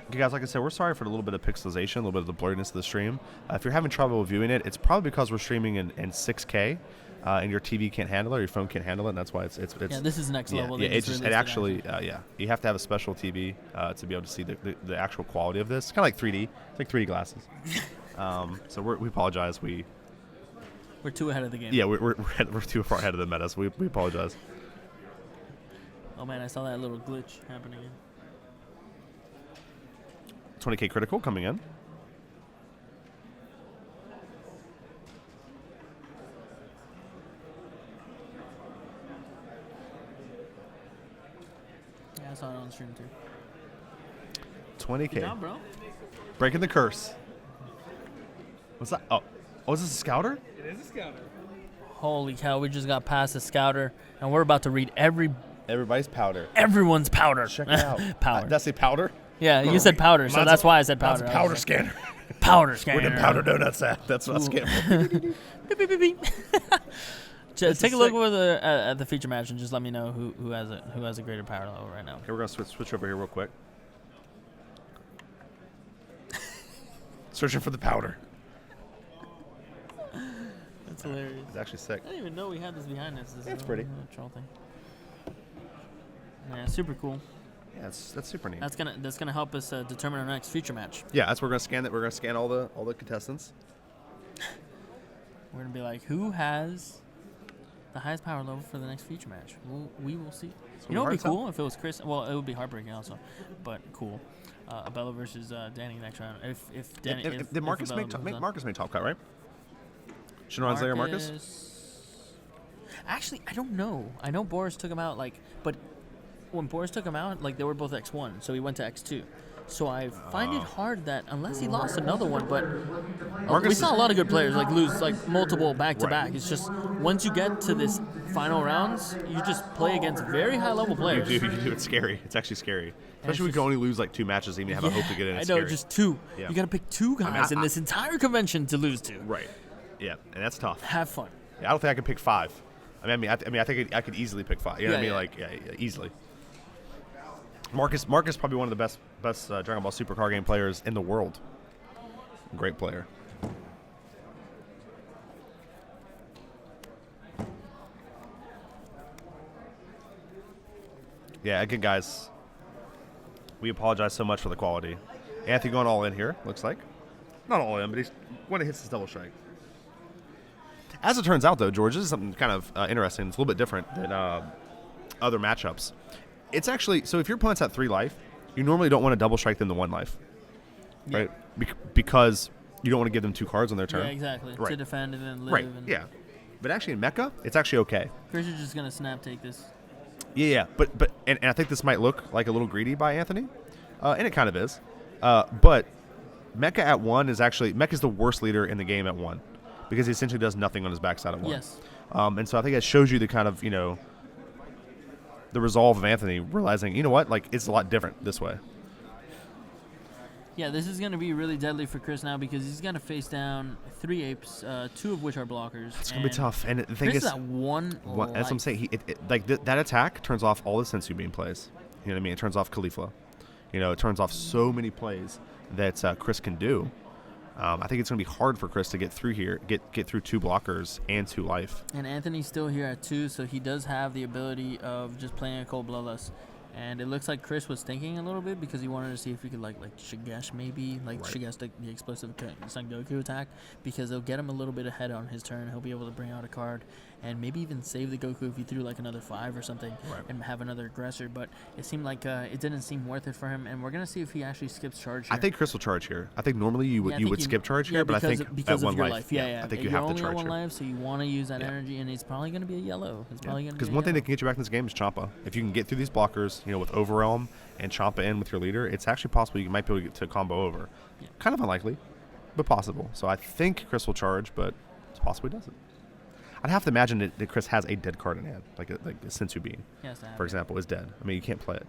Okay, guys, like I said, we're sorry for a little bit of pixelization, a little bit of the blurriness of the stream. If you're having trouble viewing it, it's probably because we're streaming in 6K, and your TV can't handle it, or your phone can't handle it, and that's why it's yeah, this is next level. Yeah, it actually, you have to have a special TV to be able to see the actual quality of this. It's kind of like 3D. It's like 3D glasses. So we apologize. We're too ahead of the game. Yeah, we're too far ahead of the meta, so we apologize. Oh, man, I saw that little glitch happening. 20K critical coming in. Yeah, I saw it on stream too. 20K. Good job, bro. Breaking the curse. What's that? Oh, is this a scouter? It is a scouter. Holy cow, we just got past a scouter, and we're about to read Everybody's powder. Everyone's powder. Check it out. Powder. Did I say powder? Yeah, you said powder, so that's why I said powder. That's a powder scanner. Powder scanner. Where the powder donuts at? That's what I scanned for. Beep, beep, beep, beep. Take a look over at the feature match and just let me know who has a greater power level right now. Okay, we're gonna switch over here real quick. Searching for the powder. That's hilarious. It's actually sick. I didn't even know we had this behind us. Yeah, it's pretty. Troll thing. Yeah, super cool. Yeah, that's super neat. That's gonna help us determine our next feature match. Yeah, that's we're gonna scan that. We're gonna scan all the contestants. We're gonna be like, who has the highest power level for the next feature match? We will see. You know, it'd be cool if it was Chris. Well, it would be heartbreaking also, but cool. Abella versus Danny next round. If Danny, did Marcus make top cut, right? Shinran's there, Marcus. Actually, I don't know. I know Boris took him out, but when Boris took him out, they were both X1, so he went to X2. So I find it hard that unless he lost another one, but we saw a lot of good players lose multiple back-to-back. Right. It's just once you get to this final rounds, you just play against very high-level players. You do. It's scary. It's actually scary. Especially when you can only lose 2 matches and even have a hope to get in. I know, just 2. Yeah. You got to pick 2 guys in this entire convention to lose to. Right. Yeah, and that's tough. Have fun. Yeah, I don't think I could pick 5. I think I could easily pick 5. You know what I mean? Easily. Marcus probably one of the best Dragon Ball Super card game players in the world. Great player. Yeah, again, guys, we apologize so much for the quality. Anthony going all in here, looks like. Not all in, but he's when it hits his double strike. As it turns out, though, George, this is something kind of interesting. It's a little bit different than other matchups. It's actually, so if your opponent's at 3 life, you normally don't want to double strike them to 1 life, right? Because you don't want to give them 2 cards on their turn. Yeah, exactly. Right. To defend and then live. Right, yeah. But actually in Mecha, it's actually okay. Chris is just going to snap take this. Yeah, but I think this might look like a little greedy by Anthony, and it kind of is. But Mecha at 1 is actually, Mecha's the worst leader in the game at 1 because he essentially does nothing on his backside at 1. Yes. And so I think that shows you the kind of, the resolve of Anthony realizing, you know what, it's a lot different this way. Yeah, this is going to be really deadly for Chris now because he's going to face down 3 apes, 2 of which are blockers. It's going to be tough. And the thing Chris is, at 1 that's what I'm saying. That attack turns off all the Sensu Bean plays. You know what I mean? It turns off Caulifla. It turns off so many plays that Chris can do. I think it's going to be hard for Chris to get through here, get through 2 blockers and 2 life. And Anthony's still here at 2, so he does have the ability of just playing a cold bloodless. And it looks like Chris was thinking a little bit because he wanted to see if he could Shigesh maybe, Shigesh the explosive Son Goku attack because they'll get him a little bit ahead on his turn. He'll be able to bring out a card. and maybe even save the Goku if he threw like another 5 or something, and have another aggressor. But it seemed like it didn't seem worth it for him, and we're gonna see if he actually skips charge here. I think Chris will charge here. I think normally you would skip charge here, but I think because at of one your life, yeah. I think you You're have to only charge on one here. life, so you want to use that energy, and it's probably gonna be a yellow. It's probably gonna because one thing that can get you back in this game is Champa. If you can get through these blockers, with Overwhelm and Champa in with your leader, it's actually possible you might be able to get to combo over. Yeah. Kind of unlikely, but possible. So I think Chris will charge, but it's possible he doesn't. I'd have to imagine that Chris has a dead card in hand, like a Sensu Bean, for example, is dead. I mean, you can't play it.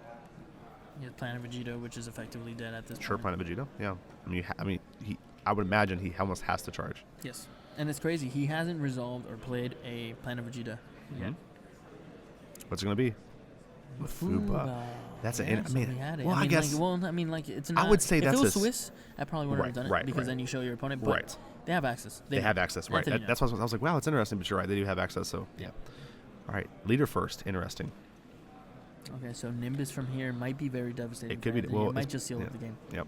He has Planet Vegeta, which is effectively dead at this point. Sure, Planet Vegeta, yeah. I would imagine he almost has to charge. Yes, and it's crazy. He hasn't resolved or played a Planet Vegeta yet. What's it going to be? Mafuba. That's an. It's not. I would say if that's it was Swiss, I probably wouldn't have done it because then you show your opponent. But they have access. They have access. Right. That's what I was like. Wow, it's interesting, but you're right. They do have access. So yeah. All right, leader first. Interesting. Okay, so Nimbus from here might be very devastating. It could be. Well, it might just seal up the game. Yep.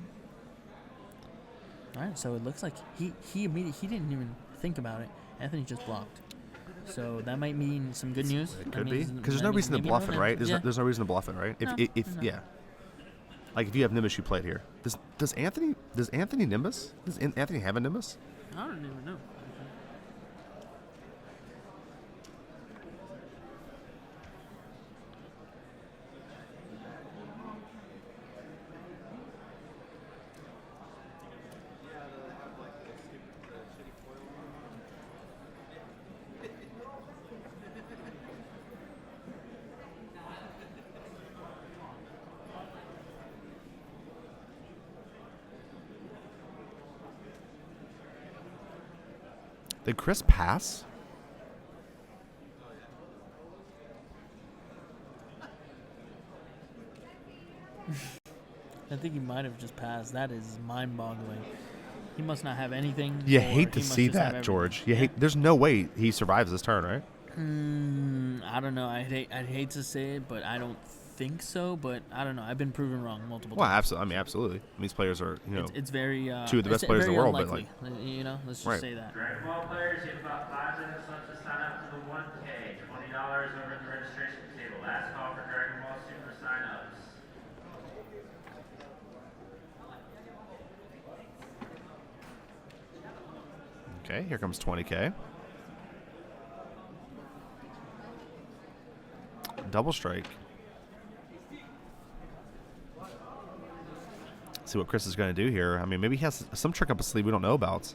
All right, so it looks like he didn't even think about it. Anthony just blocked. So that might mean some good news. It could be because there's no reason to bluff it, right? There's no reason to bluff it, right? Like if you have Nimbus, you play it here. Does Anthony Nimbus? Does Anthony have a Nimbus? I don't even know. Did Chris pass? I think he might have just passed. That is mind-boggling. He must not have anything. You hate to see that, George. There's no way he survives this turn, right? I don't know. I'd hate to say it, but I don't think so. But I don't know. I've been proven wrong multiple times. Well, absolutely. These players are, it's very two of the best players in the world. Unlikely, but let's just say that. Dragon Ball players, you have about 5 minutes left to sign up for the 1K. $20 over at the registration table. Last call for Dragon Ball Super sign-ups. Okay, here comes 20K. Double strike. See what Chris is going to do here. I mean, maybe he has some trick up his sleeve we don't know about.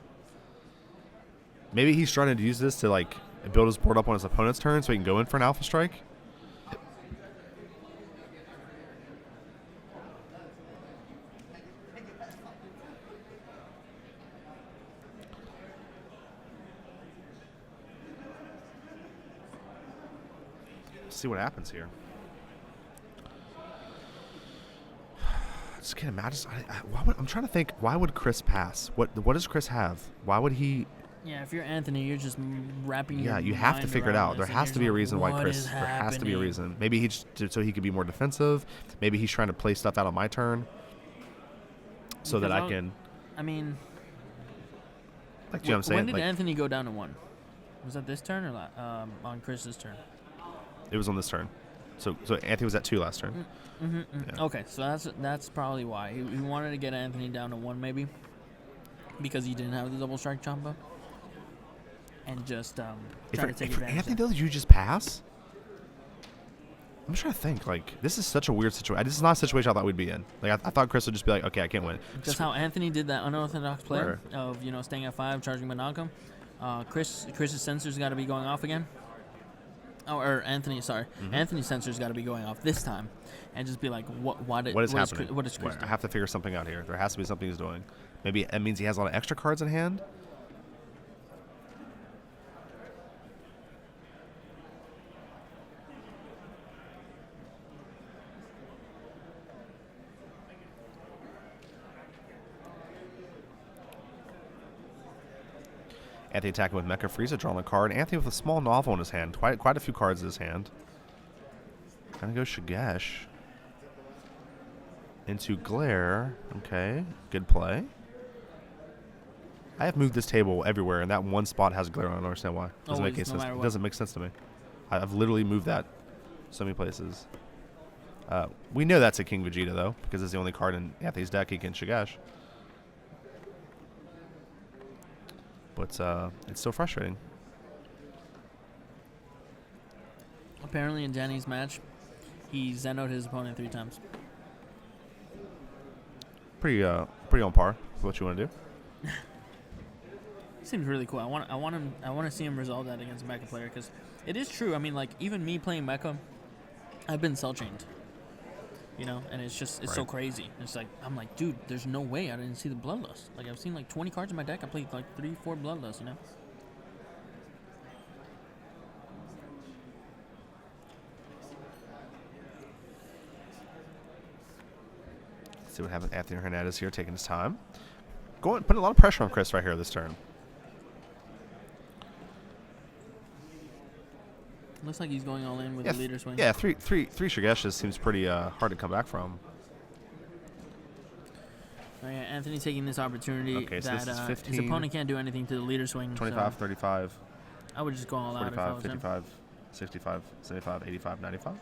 Maybe he's trying to use this to build his board up on his opponent's turn so he can go in for an alpha strike. See what happens here. Just can't imagine. I'm trying to think. Why would Chris pass? What does Chris have? Why would he? Yeah, if you're Anthony, you're just wrapping. Yeah, you have to figure it out. There has to be a reason why Chris. There has to be a reason. Maybe so he could be more defensive. Maybe he's trying to play stuff out on my turn, so that I can. I mean, you know what I'm saying? When did Anthony go down to 1? Was that this turn or on Chris's turn? It was on this turn. So Anthony was at 2 last turn. Yeah. Okay, so that's probably why. He wanted to get Anthony down to 1 maybe. Because he didn't have the double strike Champa. And just try to take advantage. Anthony does you just pass? I'm trying to think. This is such a weird situation. This is not a situation I thought we'd be in. I thought Chris would just be like, okay, I can't win. Just how Anthony did that unorthodox play of staying at 5, charging Monaka. Chris's sensor's got to be going off again. Oh, or Anthony, sorry. Mm-hmm. Anthony's sensor's got to be going off this time. And just be like, what is happening? What is Chris doing? I have to figure something out here. There has to be something he's doing. Maybe it means he has a lot of extra cards in hand. Anthony attacking with Mecha Frieza, drawing a card. Anthony with a small novel in his hand. Quite a few cards in his hand. Gonna go Shigesh. Into Glare. Okay, good play. I have moved this table everywhere, and that one spot has glare on. I don't understand why. Doesn't make any sense. It doesn't make sense to me. I've literally moved that so many places. We know that's a King Vegeta, though, because it's the only card in Anthony's deck he can Shigash. But it's so frustrating. Apparently, in Danny's match, he Zeno'd his opponent 3 times. Pretty on par with what you want to do. Seems really cool. I want to see him resolve that against a Mecha player, because it is true. I mean, like, even me playing Mecha, I've been cell chained. You know, and it's so crazy. It's like, I'm like, dude, there's no way I didn't see the Bloodlust. Like, I've seen like 20 cards in my deck. I played like 3-4 Bloodlust, you know? Let's see what happens. Anthony Hernandez here taking his time. Putting a lot of pressure on Chris right here this turn. Looks like he's going all in with the leader swing. Yeah, three Shigashes seems pretty hard to come back from. Oh, yeah, Anthony taking this opportunity okay, so that this is 15, his opponent can't do anything to the leader swing. 25, so 35. I would just go all out if I was 55, him. 65, 75, 85, 95.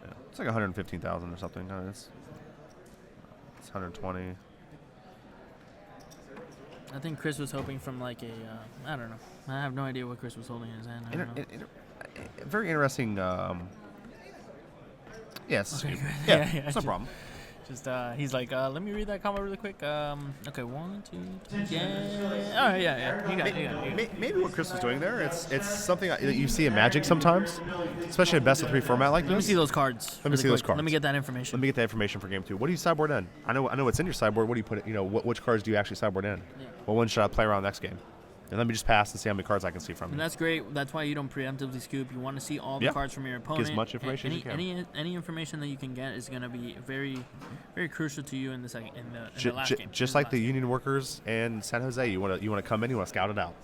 Yeah, it's like 115,000 or something. It's 120. I think Chris was hoping from like a, I don't know. I have no idea what Chris was holding in his hand. I don't know. Very interesting. Yes. Okay, good. Yeah, yeah, it's no problem. Just he's like, let me read that comment really quick. Okay, 1, 2, 3. Yeah. All right, yeah. You got it. Maybe what Chris was doing there, it's something that you see in Magic sometimes, especially in best of 3 format like this. Let me see those cards. Let me see those cards. Let me get that information. Let me get that information for game 2. What do you sideboard in? I know what's in your sideboard. What do you put? Which cards do you actually sideboard in? Yeah. What one should I play around next game? And let me just pass and see how many cards I can see from And it. that's great. That's why you don't preemptively scoop. You want to see all the cards from your opponent. Get as much information as you can. Any information that you can get is going to be very, very crucial to you in the second, in the last game. Just like the union workers in San Jose, you want to come in, you want to scout it out.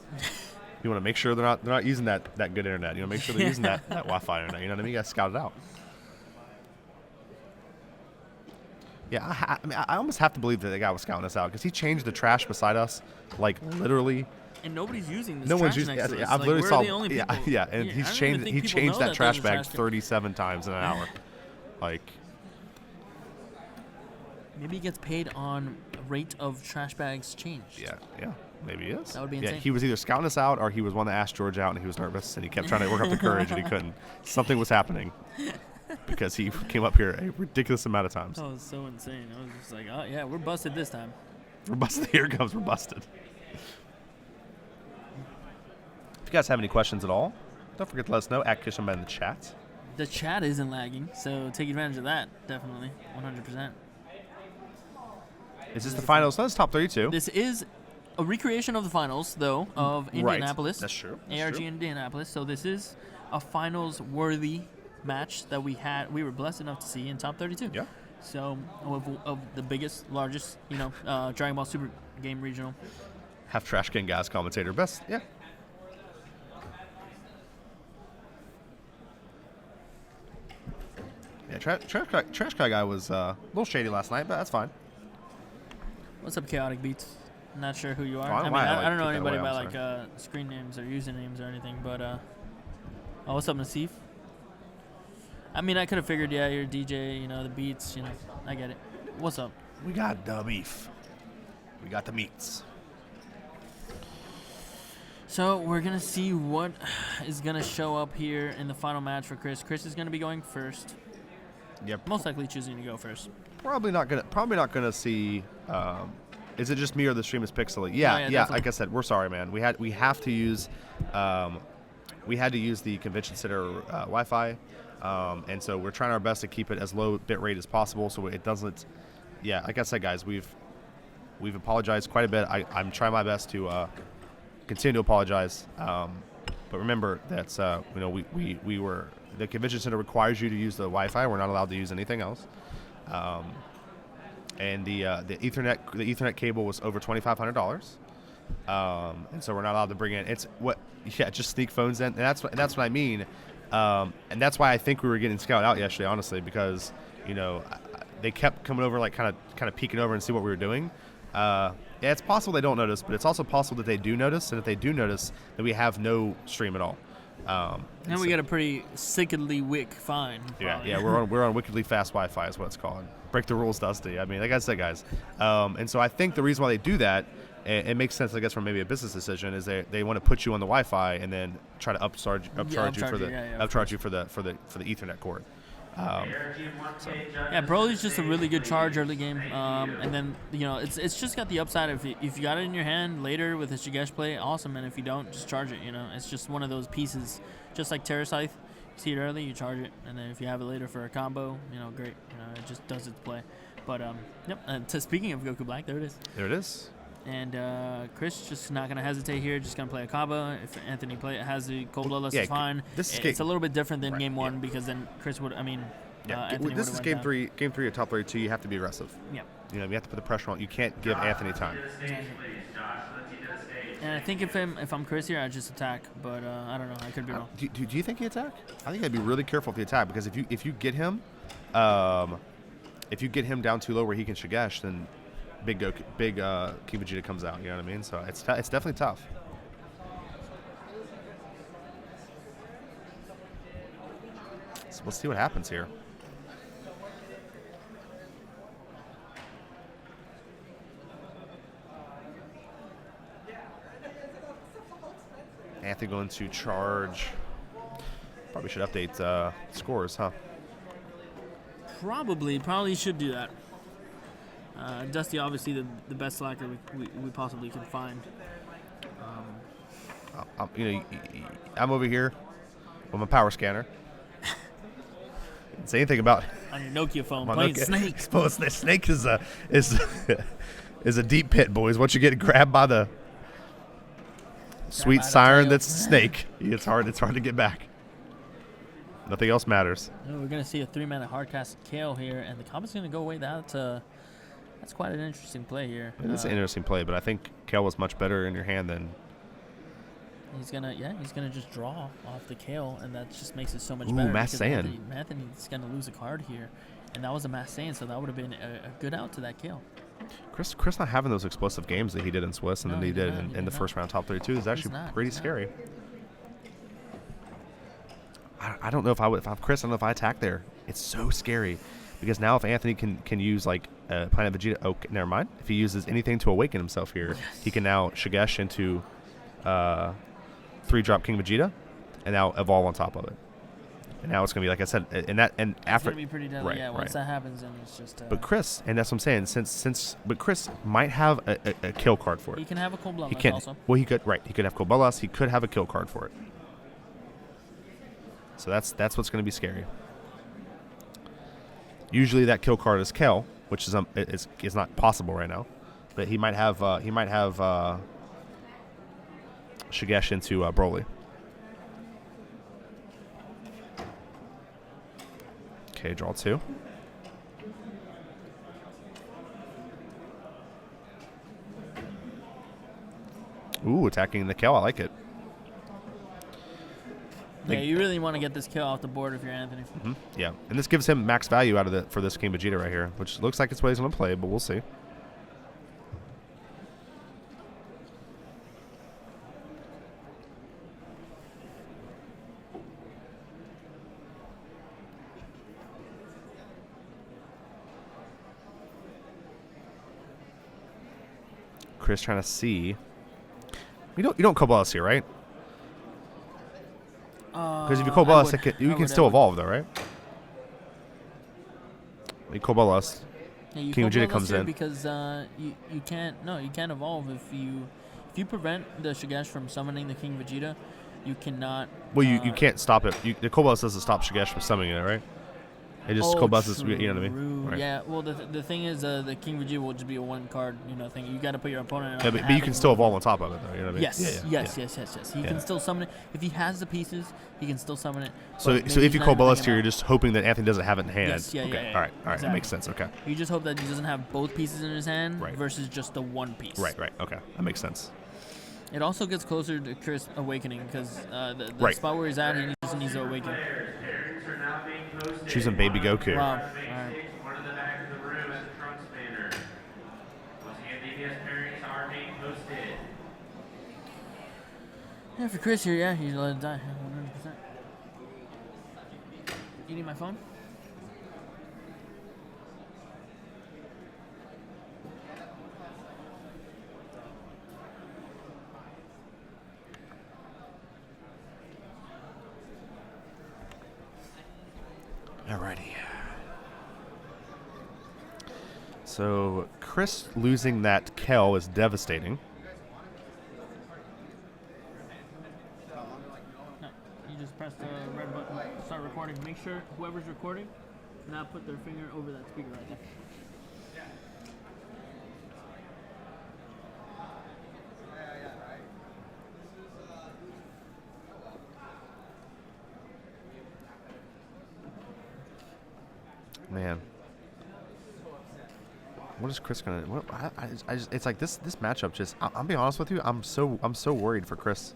You want to make sure they're not using that good internet. You want to make sure they're using that Wi-Fi internet. You know what I mean? You got to scout it out. Yeah, I almost have to believe that the guy was scouting us out because he changed the trash beside us, like literally. And nobody's using this. No trash one's using. next to us. I've Like, literally we're saw. the only people. Yeah, and he changed that trash bag 37 times in an hour. Like, maybe he gets paid on rate of trash bags changed. Yeah, maybe he is. That would be insane. Yeah, he was either scouting us out or he was one that asked George out and he was nervous and he kept trying to work up the courage and he couldn't. Something was happening because he came up here a ridiculous amount of times. That was so insane. I was just like, oh yeah, we're busted this time. We're busted. Here it comes. We're busted. If you guys have any questions at all, don't forget to let us know at KitchenTableMeta in the chat. The chat isn't lagging, so take advantage of that. Definitely, 100%. Is this the finals? No, it's top 32. This is a recreation of the finals, though, of Indianapolis. That's true. ARG Indianapolis. So this is a finals-worthy match that we were blessed enough to see in top 32. Yeah. So of the biggest, largest, Dragon Ball Super game regional. Half trash can guys commentator. Best, yeah. Yeah, Trash Guy was a little shady last night, but that's fine. What's up, Chaotic Beats? I'm not sure who you are. Oh, I don't know put that anybody away, by I'm like sorry. screen names or usernames or anything, but what's up, Nassif? I mean, I could have figured, yeah, you're a DJ, the beats, I get it. What's up? We got the beef. We got the meats. So we're going to see what is going to show up here in the final match for Chris. Chris is going to be going first. Yep. Most likely choosing to go first. Probably not gonna see. Is it just me or the stream is pixely? Yeah. Like I said, we're sorry, man. We had to use the convention center Wi-Fi, and so we're trying our best to keep it as low bit rate as possible, so it doesn't. Yeah, like I said, guys, we've apologized quite a bit. I'm trying my best to continue to apologize, but remember that we were. The convention center requires you to use the Wi-Fi. We're not allowed to use anything else. And the Ethernet cable was over $2,500, and so we're not allowed to bring in. Just sneak phones in, and that's what I mean. And that's why I think we were getting scouted out yesterday, honestly, because they kept coming over, like kind of peeking over and see what we were doing. Yeah, it's possible they don't notice, but it's also possible that they do notice, and if they do notice, that we have no stream at all. And we got a pretty sickedly wick fine. Yeah, we're on wickedly fast Wi-Fi is what it's called. Break the rules, Dusty. I mean, like I said, guys. And so I think the reason why they do that, it makes sense, I guess, from maybe a business decision, is they want to put you on the Wi-Fi and then try to upcharge you for the Ethernet cord. Broly's just a really good charge early game, and then it's just got the upside if you got it in your hand later with a Shigesh play, awesome, and if you don't, just charge it. It's just one of those pieces, just like Terra Scythe. You see it early, you charge it, and then if you have it later for a combo, great. It just does its play. But yep. And speaking of Goku Black, there it is. There it is. And Chris just not going to hesitate here, just going to play a combo. If Anthony has the Cold Bloodless, it's fine. It's a little bit different than game one because then Chris would, Anthony this is game three of top 32. You have to be aggressive. Yeah. You have to put the pressure on. You can't give Anthony time. And I think if I'm Chris here, I'd just attack, but I don't know. I could be wrong. Do you think he attack? I think I'd be really careful if he attack, because if you get him down too low where he can Shigesh, then big King Vegeta comes out. You know what I mean? So it's definitely tough. So we'll see what happens here. Anthony going to charge. Probably should update scores, huh? Probably should do that. Dusty, obviously the best slacker we possibly can find. I'm over here with my power scanner. Didn't say anything about on your Nokia phone playing Snake. Snake is a deep pit, boys. Once you get grabbed by the sweet siren that's Snake, it's hard to get back. Nothing else matters. We're gonna see a 3-mana hardcast Kale here, and the combo's gonna go away. That's quite an interesting play here. It is an interesting play, but I think Kale was much better in your hand than. He's gonna just draw off the Kale, and that just makes it so much better. Mass Sand. Anthony's gonna lose a card here, and that was a Mass Sand, so that would have been a good out to that Kale. Chris not having those explosive games that he did in Swiss and then he did in the first round top 32 is actually pretty scary. I don't know if I'm Chris, I don't know if I attack there. It's so scary because now if Anthony can use like Planet Vegeta, never mind. If he uses anything to awaken himself here, he can now Shigesh into 3-drop King Vegeta and now evolve on top of it. And now it's gonna be like I said, and after it's gonna be pretty deadly. Once that happens, then it's just. But Chris, and that's what I'm saying. But Chris might have a kill card for it. He can have a Cold Bloodless. He can. Also. Well, he could. Right. He could have Cold Bloodless. He could have a kill card for it. So that's what's gonna be scary. Usually that kill card is Kel, which is not possible right now. But he might have Shigesh into Broly. Okay, draw 2. Ooh, attacking the Kel. I like it. Yeah, you really want to get this kill off the board if you're Anthony. Mm-hmm. Yeah, and this gives him max value for this King Vegeta right here, which looks like it's what he's going to play, but we'll see. Chris trying to see. You don't Cold Bloodless here, right? Because if you Cold Bloodless, you can still evolve though, right? You Cold Bloodless. Yeah, King Vegeta comes in because you can't evolve if you prevent the Shigesh from summoning the King Vegeta. You cannot. Well, you can't stop it. The Cold Bloodless doesn't stop Shigesh from summoning it, right? It just Cold Bloodless, you know what I mean? Right. Yeah. Well, the thing is, the King Vegeta will just be a 1-card, thing. You got to put your opponent. Yeah, but you can still evolve on top of it, though. You know what I mean? Yes. He can still summon it if he has the pieces. He can still summon it. So if you Cold Bloodless here, you're just hoping that Anthony doesn't have it in hand. Yes. Okay. All right. Exactly. That makes sense. Okay. You just hope that he doesn't have both pieces in his hand versus just the one piece. Right. Okay. That makes sense. It also gets closer to Chris awakening because the spot where he's at, he just needs to awaken. Choosing Baby Goku. Wow. All right. Yeah, for Chris here, yeah, he's let it die. 100%. You need my phone? Alrighty. So Chris losing that Kel is devastating. No, you just press the red button, start recording. Make sure whoever's recording not put their finger over that speaker right there. Man, what is Chris gonna? What, I just, it's like this matchup. Just, I'll be honest with you. I'm so worried for Chris.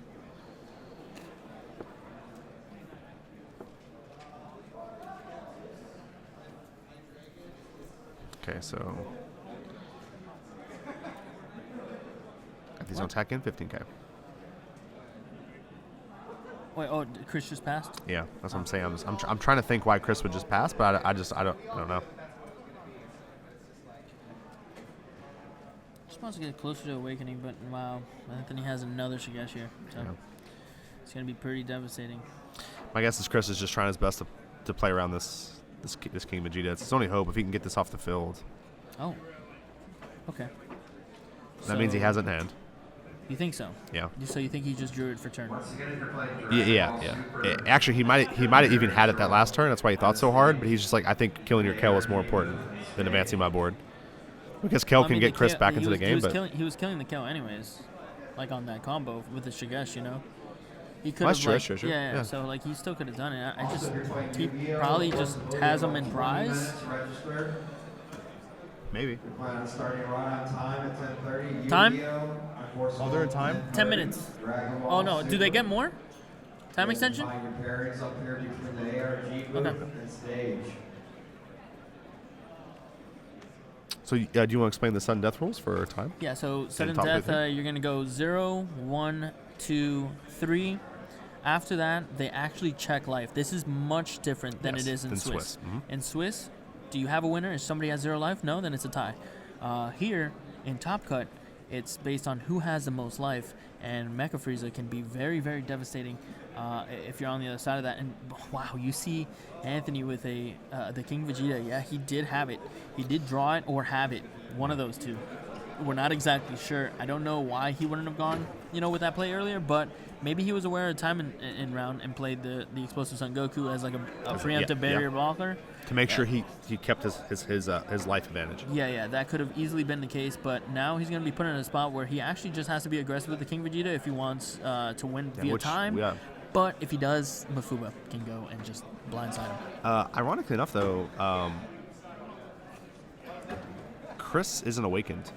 Okay, so if he's on attack in 15K. Wait, oh, Chris just passed? Yeah, that's what I'm saying. I'm trying to think why Chris would just pass, but I don't know. Just wants to get closer to Awakening, but wow, Anthony has another Shigesh here, so it's gonna be pretty devastating. My guess is Chris is just trying his best to play around this King Vegeta. It's his only hope if he can get this off the field. Oh, okay. That means he has it in hand. You think so? Yeah. So you think he just drew it for turn? Yeah. Actually, he might have even had it that last turn. That's why he thought so hard. But he's just like, I think killing your Kel is more important than advancing my board, because Kel can get Chris back into the game. He was killing the Kel anyways, like on that combo with the Shigesh, you know. He could have. Sure. Yeah. So like he still could have done it. He probably just has him in prize. Maybe. Time? Oh, they're in time? 10 minutes. Oh, no. Do they get more? Time extension? Okay. So do you want to explain the sudden death rules for time? Yeah, so sudden death, you're going to go 0, 1, 2, 3. After that, they actually check life. This is much different than it is in Swiss. Mm-hmm. In Swiss, do you have a winner? If somebody has 0 life? No, then it's a tie. Here, in Top Cut, it's based on who has the most life, and Mecha Frieza can be very, very devastating if you're on the other side of that. And wow, you see Anthony with the King Vegeta. Yeah, he did have it. He did draw it or have it. One of those two. We're not exactly sure. I don't know why he wouldn't have gone, with that play earlier, but maybe he was aware of time in round and played the Explosive Son Goku as like a preemptive barrier blocker. To make sure he kept his life advantage. Yeah, that could have easily been the case, but now he's going to be put in a spot where he actually just has to be aggressive with the King Vegeta if he wants to win via time. Yeah. But if he does, Mafuba can go and just blindside him. Ironically enough, though, Chris isn't awakened,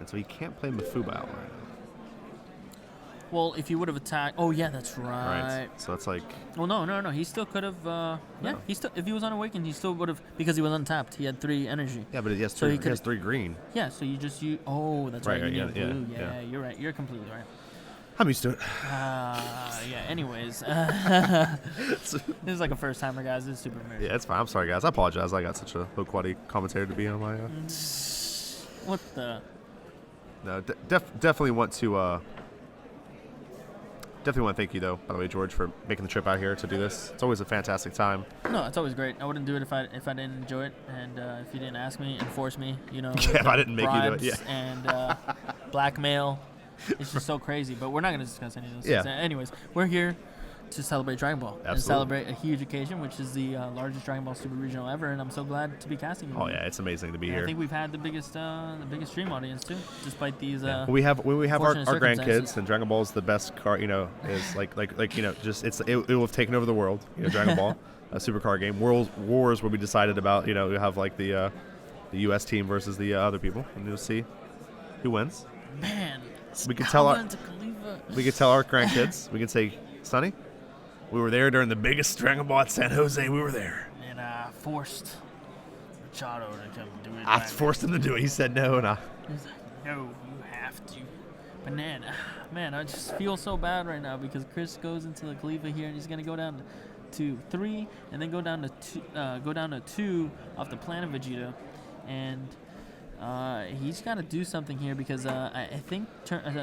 and so he can't play Mafuba out right now. Well, if he would have attacked... Oh, yeah, that's right. So it's like... Well, no. He still could have... He still. If he was unawakened, he still would have... Because he was untapped. He had 3 energy. Yeah, but he has 3 green. Yeah, so you just... Oh, that's right. You need blue. Yeah, you're right. You're completely right. I'm used to it. Anyways. This is like a first-timer, guys. This is super weird. Yeah, it's fine. I'm sorry, guys. I apologize. I got such a low-quality commentator to be on my... What the... No, definitely want to... Definitely want to thank you, though, by the way, George, for making the trip out here to do this. It's always a fantastic time. No, it's always great. I wouldn't do it if I didn't enjoy it, and if you didn't ask me and force me, Yeah, if I didn't make you do it, yeah. And blackmail. It's just so crazy, but we're not going to discuss any of those things. Anyways, we're here to celebrate Dragon Ball. Absolutely. And celebrate a huge occasion, which is the largest Dragon Ball Super Regional ever, and I'm so glad to be casting it. Oh, yeah, it's amazing to be here. I think we've had the biggest stream audience, too, despite these when we have our grandkids, and Dragon Ball is the best car, is just it will have taken over the world, Dragon Ball, a super car game. World Wars will be decided about, we have like the U.S. team versus the other people, and you'll see who wins. Man, we could tell our grandkids, we can say, Sonny, we were there during the biggest Dragon Ball at San Jose. We were there. And I forced Machado to come do it. I forced him to do it. He said no, and He's like, no, you have to. Banana. man, I just feel so bad right now because Chris goes into the Khalifa here and he's gonna go down to 3 and then go down to 2 off the Planet Vegeta, and he's got to do something here because I think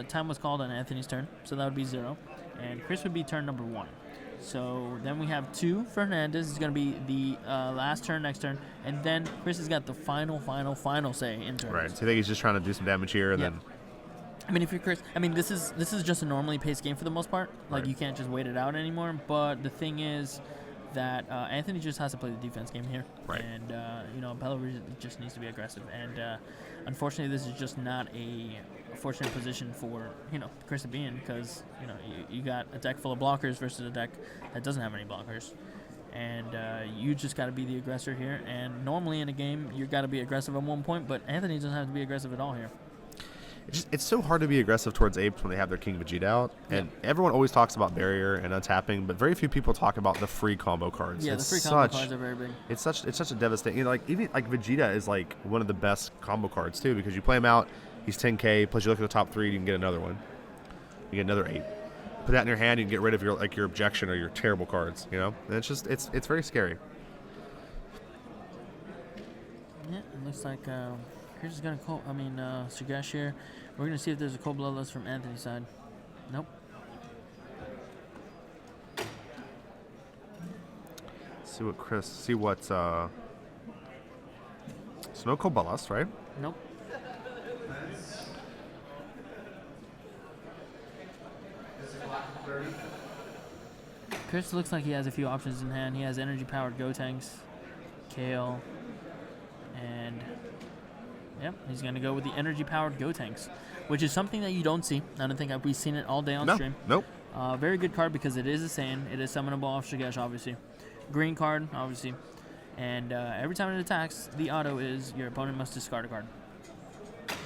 time was called on Anthony's turn, so that would be 0, and Chris would be turn number 1. So then we have 2 for Hernandez. It's going to be the last turn, next turn, and then Chris has got the final say in turns. Right. So I think he's just trying to do some damage here, and then. I mean, if you're Chris, I mean, this is just a normally paced game for the most part. Like, right. You can't just wait it out anymore. But the thing is that Anthony just has to play the defense game here. Right. And, Bella just needs to be aggressive. And unfortunately, this is just not a fortunate position for, Chris to be in because, you got a deck full of blockers versus a deck that doesn't have any blockers. And you just got to be the aggressor here. And normally in a game, you got to be aggressive at one point, but Anthony doesn't have to be aggressive at all here. It's so hard to be aggressive towards apes when they have their King Vegeta out, and everyone always talks about barrier and untapping, but very few people talk about the free combo cards. Yeah, the free combo cards are very big. It's such a devastating. Even Vegeta is like one of the best combo cards too, because you play him out, he's 10k. Plus you look at the top 3, you can get another one. You get another 8. Put that in your hand, you can get rid of your objection or your terrible cards. And it's very scary. Yeah, it looks like. Chris is going to call, Sugash here. We're going to see if there's a cold bloodlust from Anthony's side. Nope. So no cold bloodlust, right? Nope. Chris looks like he has a few options in hand. He has energy-powered Gotenks, Kale, and... Yep, he's going to go with the energy-powered Gotenks, which is something that you don't see. I don't think we've seen it all day on stream. Nope. Very good card because it is a Saiyan. It is summonable off Shigesh, obviously. Green card, obviously. And every time it attacks, the auto is your opponent must discard a card.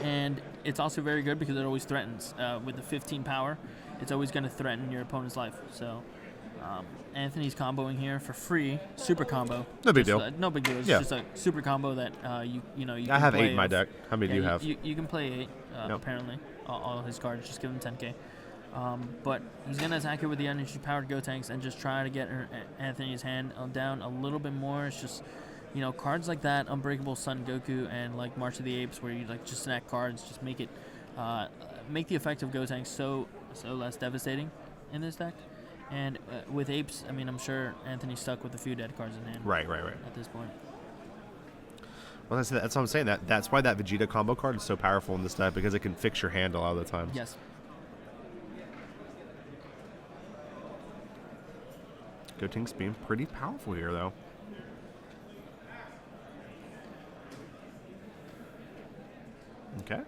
And it's also very good because it always threatens. With the 15 power, it's always going to threaten your opponent's life. So Anthony's comboing here for free. Super combo. No big deal. No big deal. It's just a super combo that you I have 8 in my deck. How many do you have? You can play 8, apparently. All his cards. Just give him 10k. But he's going to attack here with the energy-powered Gotenks and just try to get Anthony's hand down a little bit more. It's just, cards like that, Unbreakable Sun Goku and like March of the Apes, where you just snack cards, just make it, make the effect of Gotenks so less devastating in this deck. And with Apes, I'm sure Anthony's stuck with a few dead cards in hand. Right. At this point. Well, that's what I'm saying. That's why that Vegeta combo card is so powerful in this deck, because it can fix your hand a lot of the time. Yes. Gotenks being pretty powerful here, though. Okay.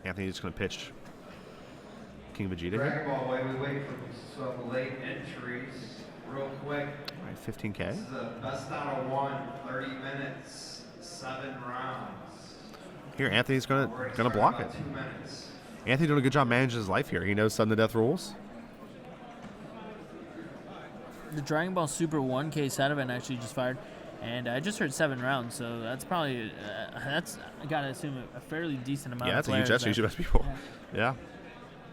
Anthony's just going to pitch King Vegeta here. Dragon Ball, while we wait for some late entries, real quick. All right, 15K. This is the best out of 1, 30 minutes, 7 rounds. Here, Anthony's gonna block it. 2 minutes. Anthony doing a good job managing his life here. He knows sudden death rules. The Dragon Ball Super 1K side event actually just fired, and I just heard 7 rounds, so that's probably I gotta assume a fairly decent amount. Yeah, of that's a huge. That's usually best people. Yeah.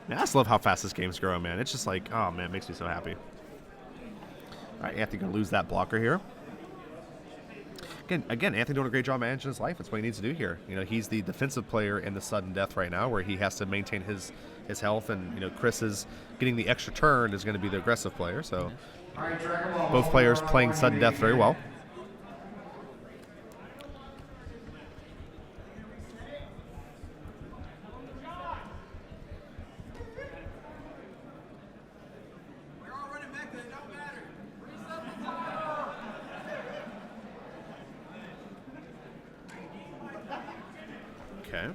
I just love how fast this game's growing, man. It's just like, oh man, it makes me so happy. All right, Anthony gonna lose that blocker here. Again, Anthony doing a great job managing his life. That's what he needs to do here. He's the defensive player in the sudden death right now, where he has to maintain his health, and Chris is getting the extra turn is going to be the aggressive player. So both players playing sudden death very well. Okay.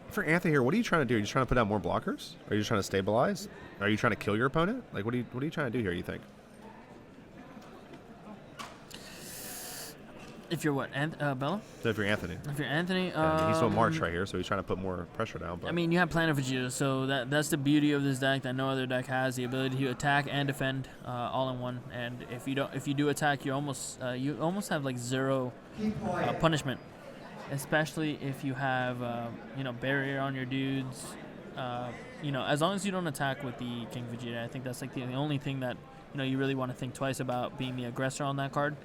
For Anthony here, what are you trying to do? Are you trying to put out more blockers? Are you trying to stabilize? Are you trying to kill your opponent? Like, what are you trying to do here, you think? If you're what, Bella? So if you're Anthony. If you're Anthony, he's on March right here, so he's trying to put more pressure down. But. You have Planet Vegeta, so that's the beauty of this deck that no other deck has: the ability to attack and defend all in one. And if you do attack, you almost have like 0 punishment. especially if you have barrier on your dudes. As long as you don't attack with the King Vegeta, I think that's like the only thing that you really want to think twice about being the aggressor on that card.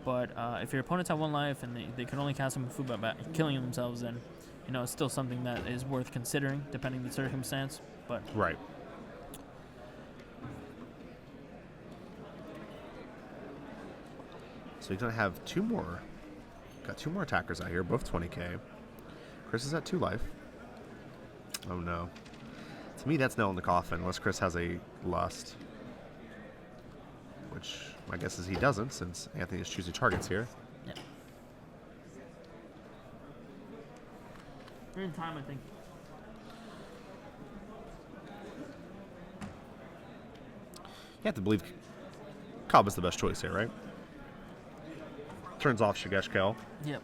But if your opponents have 1 life and they can only cast them with food by killing themselves, then it's still something that is worth considering depending on the circumstance. But right. So he's gonna have 2 more. Got 2 more attackers out here, both 20k. Chris is at 2 life. Oh no. To me, that's nail in the coffin, unless Chris has a lust. Which my guess is he doesn't, since Anthony is choosing targets here. Yeah. We're in time, I think. You have to believe Cobb is the best choice here, right? Turns off Shigesh Kel. Yep.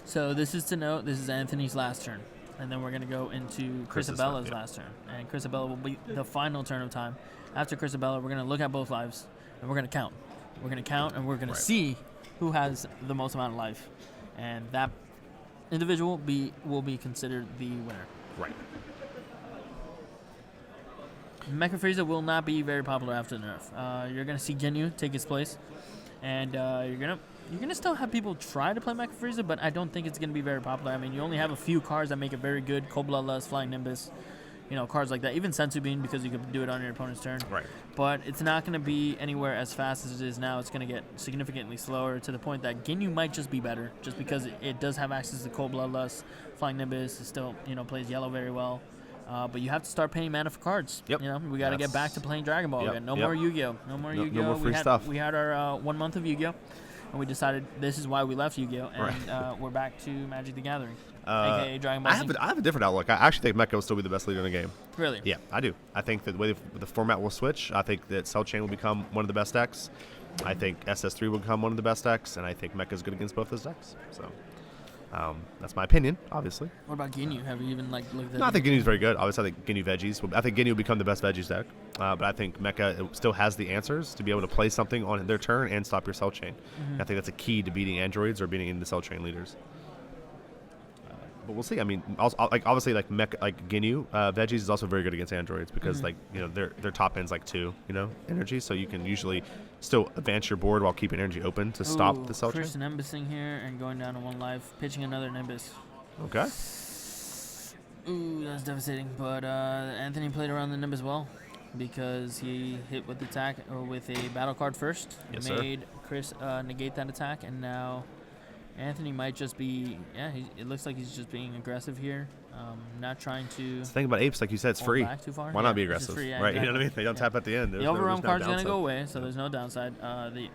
So this is to note, this is Anthony's last turn. And then we're going to go into Chris Abella's last turn. And Chris Abella will be the final turn of time. After Chris Abella, we're going to look at both lives, and we're going to count. We're going to count, and we're going to see who has the most amount of life. And that individual will be considered the winner. Right. Mecha Frieza will not be very popular after the nerf. You're going to see Ginyu take his place. And you're gonna still have people try to play Mecha Frieza, but I don't think it's gonna be very popular. I mean, you only have a few cards that make it very good: Cold Bloodlust, Flying Nimbus, cards like that. Even Senzu Bean, because you could do it on your opponent's turn. Right. But it's not gonna be anywhere as fast as it is now. It's gonna get significantly slower to the point that Ginyu might just be better, just because it does have access to Cold Bloodlust. Flying Nimbus, it still plays yellow very well. But you have to start paying mana for cards. Yep. We got to get back to playing Dragon Ball again. No more Yu-Gi-Oh. No more Yu-Gi-Oh. No more free stuff. We had our 1 month of Yu-Gi-Oh. And we decided this is why we left Yu-Gi-Oh. And we're back to Magic the Gathering, a.k.a. Dragon Ball Z. I have a different outlook. I actually think Mecha will still be the best leader in the game. Really? Yeah, I do. I think that the way the format will switch, I think that Cell Chain will become one of the best decks. I think SS3 will become one of the best decks, and I think Mecha is good against both those decks. So that's my opinion, obviously. What about Ginyu? Have you even looked at? No, I think Ginyu's very good. Obviously, I think Ginyu Veggies. I think Ginyu will become the best Veggies deck. But I think Mecha still has the answers to be able to play something on their turn and stop your Cell Chain. I think that's a key to beating androids or beating the Cell Chain leaders. But we'll see. I mean, obviously, Mecha, Ginyu Veggies is also very good against androids because their top end's 2 energy, so you can usually still advance your board while keeping energy open to stop the Cell Chain. Chris Nimbusing here and going down to 1 life, pitching another Nimbus. Okay. Ooh, that's devastating. But Anthony played around the Nimbus well because he hit with the attack or with a battle card first. Yes, made Chris negate that attack, and now Anthony might just be, it looks like he's just being aggressive here, not trying to. The thing about apes, like you said, it's free. Back too far. Why not be aggressive? Free, right, exactly. You know what I mean? They don't tap at the end. The overwhelm card's going to go away, so there's no downside. The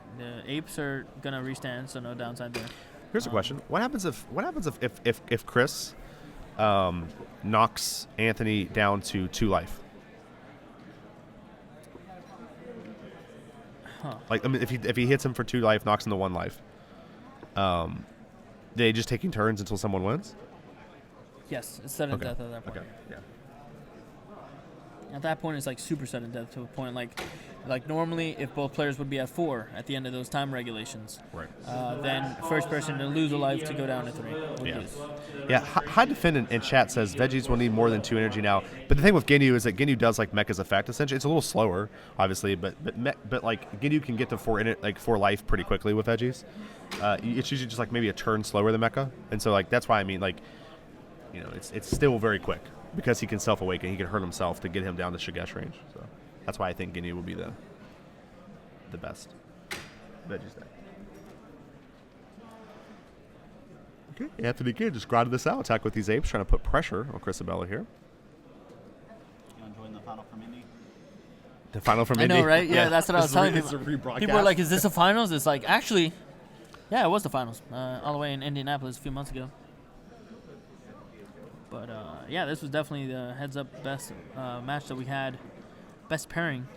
apes are going to restand, so no downside there. Here's a question: What happens if Chris knocks Anthony down to 2 life? Huh. If he hits him for 2 life, knocks him to 1 life. They just taking turns until someone wins? Yes, it's sudden death at that point. Okay, yeah. At that point, it's super sudden death to a point like normally if both players would be at 4 at the end of those time regulations. Right. Then first person to lose a life to go down to 3 would lose. Yeah, High Defend in chat says Veggies will need more than 2 energy now. But the thing with Ginyu is that Ginyu does Mecha's effect essentially. It's a little slower, obviously, but Ginyu can get to 4 life pretty quickly with Veggies. It's usually just maybe a turn slower than Mecha, and so that's why I mean it's still very quick because he can self-awaken. He can hurt himself to get him down to Shigesh range. So that's why I think Ginyu will be the best Veggies deck. Okay, Anthony again just grinded this out. Attack with these apes, trying to put pressure on Chris Abella here. You want to join the final from Indy? The final from Indy? I know, right? Yeah, that's what I was telling people. Rebroadcast. People were like, is this the finals? It's actually, yeah, it was the finals. All the way in Indianapolis a few months ago. But, this was definitely the heads-up best match that we had. Best pairing,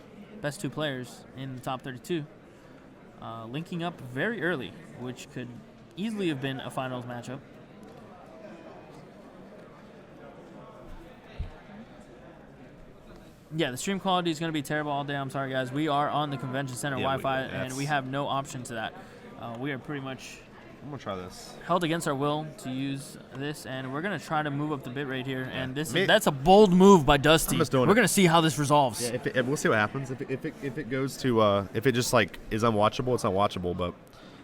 best 2 players in the top 32. Linking up very early, which could easily have been a finals matchup. Yeah, the stream quality is going to be terrible all day. I'm sorry, guys. We are on the convention center Wi-Fi, and we have no option to that. We are pretty much I'm gonna try this. held against our will to use this, and we're gonna try to move up the bit rate here. And that's a bold move by Dusty. We're gonna see how this resolves. Yeah, we'll see what happens. If it goes to if it just like is unwatchable, it's unwatchable. But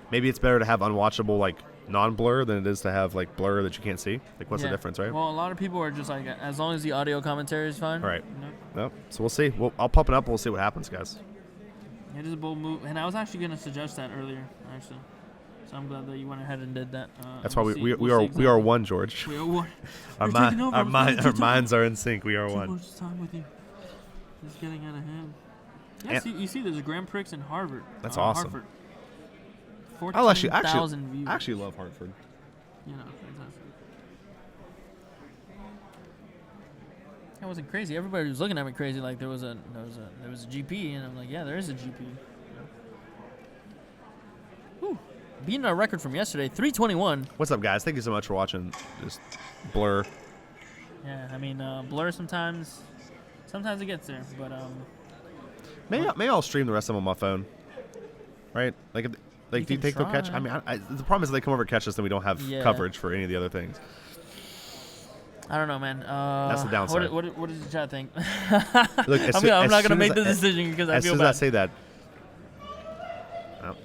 maybe it's better to have unwatchable like non-blur than it is to have like blur that you can't see. Like what's the difference, right? Well, a lot of people are just like, as long as the audio commentary is fine. Right. No. No. So we'll see. I'll pump it up. We'll see what happens, guys. It is a bold move, and I was actually gonna suggest that earlier, actually. So I'm glad that you went ahead and did that. That's why we are one, George. We are one. Our minds are in sync. We are one. Too much time with you. It's getting out of hand. Yeah, you see, there's a Grand Prix in Harvard. That's awesome. Hartford. I 14,000 views. actually love Hartford. You know, fantastic. That wasn't crazy. Everybody was looking at me crazy, like there was a GP, and I'm like, yeah, there is a GP. Whew. Beating our record from yesterday, 321. What's up, guys? Thank you so much for watching. Just blur. Yeah, I mean, blur sometimes it gets there, but maybe I'll stream the rest of them on my phone. Right? Like, do you think they'll catch? I mean, the problem is if they come over and catch us, then we don't have coverage for any of the other things. I don't know, man. That's the downside. What does the chat think? Look, I'm not gonna make the decision because I feel bad. As soon as I say that. Oh.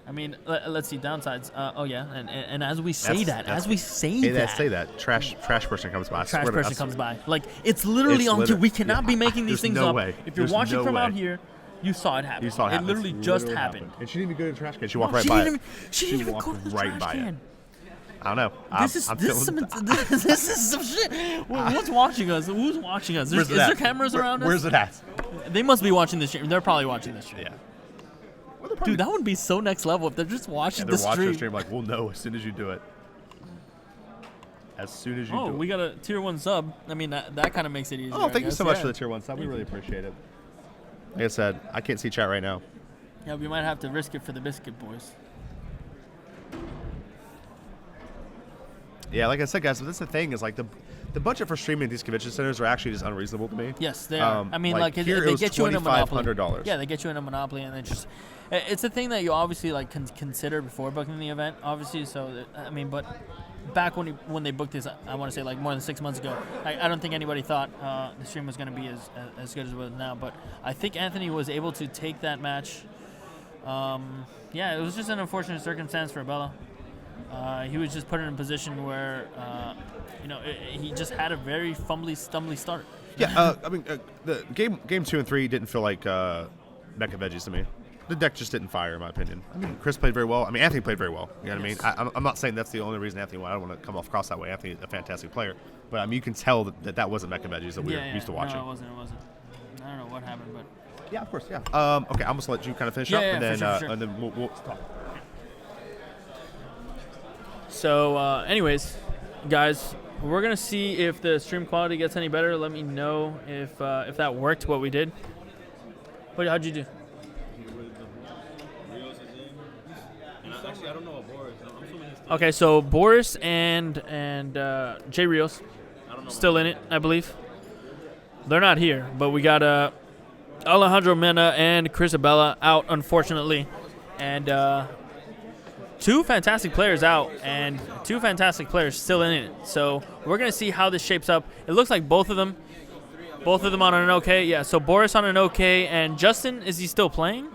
I mean, let's see downsides. Oh yeah, and as we say that, trash person comes by. Trash person comes by. Like it's literally on cue. We cannot be making these things up. If you're watching from out here, you saw it happen. It literally just happened. And she didn't even go to the trash can. She walked right by it. She didn't even go to the trash can. I don't know. This is some shit. What's watching us? Who's watching us? Is there cameras around us? Where's it at? They must be watching this stream. They're probably watching this stream. Yeah. Dude, that would be so next level if they're just watching the stream. They're watching the stream like, we'll know as soon as you do it. As soon as you do it. Oh, we got a tier 1 sub. I mean, that kind of makes it easier. Oh, thank you so much for the tier 1 sub. We really appreciate it. Like I said, I can't see chat right now. Yeah, we might have to risk it for the biscuit boys. Yeah, like I said, guys, but that's the thing is like the budget for streaming at these convention centers are actually just unreasonable to me. Yes, they are. I mean, like here they get you in a monopoly. $2,500. Yeah, they get you in a monopoly, and it's a thing that you obviously like consider before booking the event, obviously. So I mean, but back when they booked this, I want to say like more than 6 months ago, I don't think anybody thought the stream was going to be as good as it was now. But I think Anthony was able to take that match. Yeah, it was just an unfortunate circumstance for Abella. He was just put in a position where, he just had a very stumbly start. Yeah, I mean, the game 2 and 3 didn't feel like Mecha Veggies to me. The deck just didn't fire, in my opinion. I mean, Chris played very well. I mean, Anthony played very well. You know what I mean? I'm not saying that's the only reason Anthony won. I don't want to come across that way. Anthony's a fantastic player. But, I mean, you can tell that wasn't Mecha Veggies that we were used to watching. No, it wasn't. I don't know what happened, but... Yeah, of course, yeah. Okay, I'm just going to let you kind of finish up, and then and then we'll talk. So, anyways, guys, we're going to see if the stream quality gets any better. Let me know if that worked, what we did. How'd you do? I don't know what Boris. Okay, so Boris and Jay Rios still in it, I believe. They're not here, but we got Alejandro Mena and Chris Abella out, unfortunately. And two fantastic players out and two fantastic players still in it. So we're going to see how this shapes up. It looks like both of them on an okay. Yeah, so Boris on an okay. And Justin, is he still playing?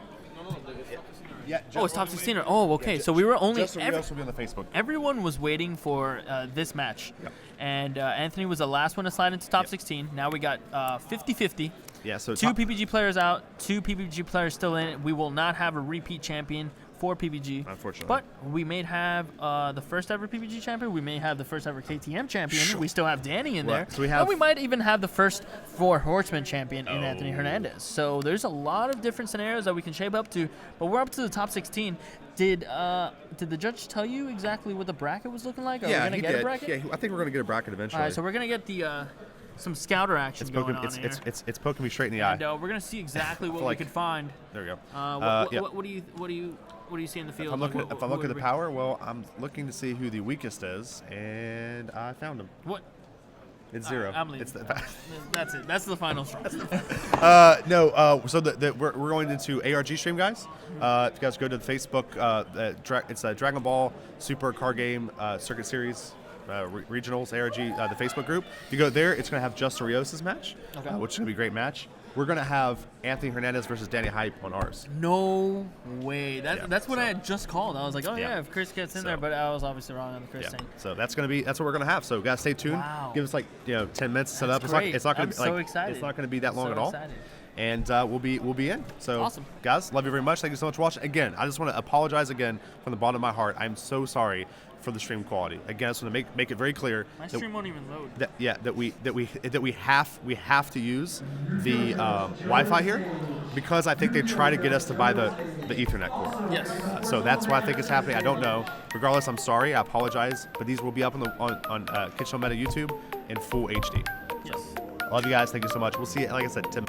Yeah, it's top 16. Oh, okay. Yeah, so we were only... Justin Rios will be on the Facebook. Everyone was waiting for this match. Yep. And Anthony was the last one to slide into top 16. Now we got 50-50. Yeah, so two PPG players out, two PPG players still in it. We will not have a repeat champion for PPG. Unfortunately. But we may have the first ever PPG champion. We may have the first ever KTM champion. We still have Danny in there. So and we might even have the first Four Horsemen champion in Anthony Hernandez. So there's a lot of different scenarios that we can shape up to. But we're up to the top 16. Did the judge tell you exactly what the bracket was looking like? Are we going to get a bracket? Yeah, I think we're going to get a bracket eventually. All right, so we're going to get the some scouter action going on here. It's poking me straight in the eye. And we're going to see exactly what we could find. There we go. What do you see in the field? If I'm looking at the power, well, I'm looking to see who the weakest is, and I found him. What? It's 0. I'm leaving. It's That's it. That's the final straw. No. So we're going into ARG stream, guys. If you guys go to the Facebook, it's a Dragon Ball Super Card Game Circuit Series. Regionals, ARG, the Facebook group. If you go there, it's going to have Justin Rios' match, which is going to be a great match. We're going to have Anthony Hernandez versus Danny Hype on ours. No way. That's what I had just called. I was like, if Chris gets in there, but I was obviously wrong on the Chris thing. So that's what we're going to have. So guys, stay tuned. Wow. Give us 10 minutes to set up. Great. It's not going I'm to be so excited. It's not going to be that long at all. Excited. And we'll be in. So awesome. Guys, love you very much. Thank you so much for watching. Again, I just want to apologize again from the bottom of my heart. I'm so sorry for the stream quality. Again, I just want to make it very clear. My stream won't even load. That we have to use the Wi-Fi here because I think they try to get us to buy the Ethernet cord. Yes. So that's why I think it's happening. I don't know. Regardless, I'm sorry. I apologize. But these will be up on KitchenTableMeta YouTube in full HD. Yes. Love you guys. Thank you so much. We'll see you, like I said, 10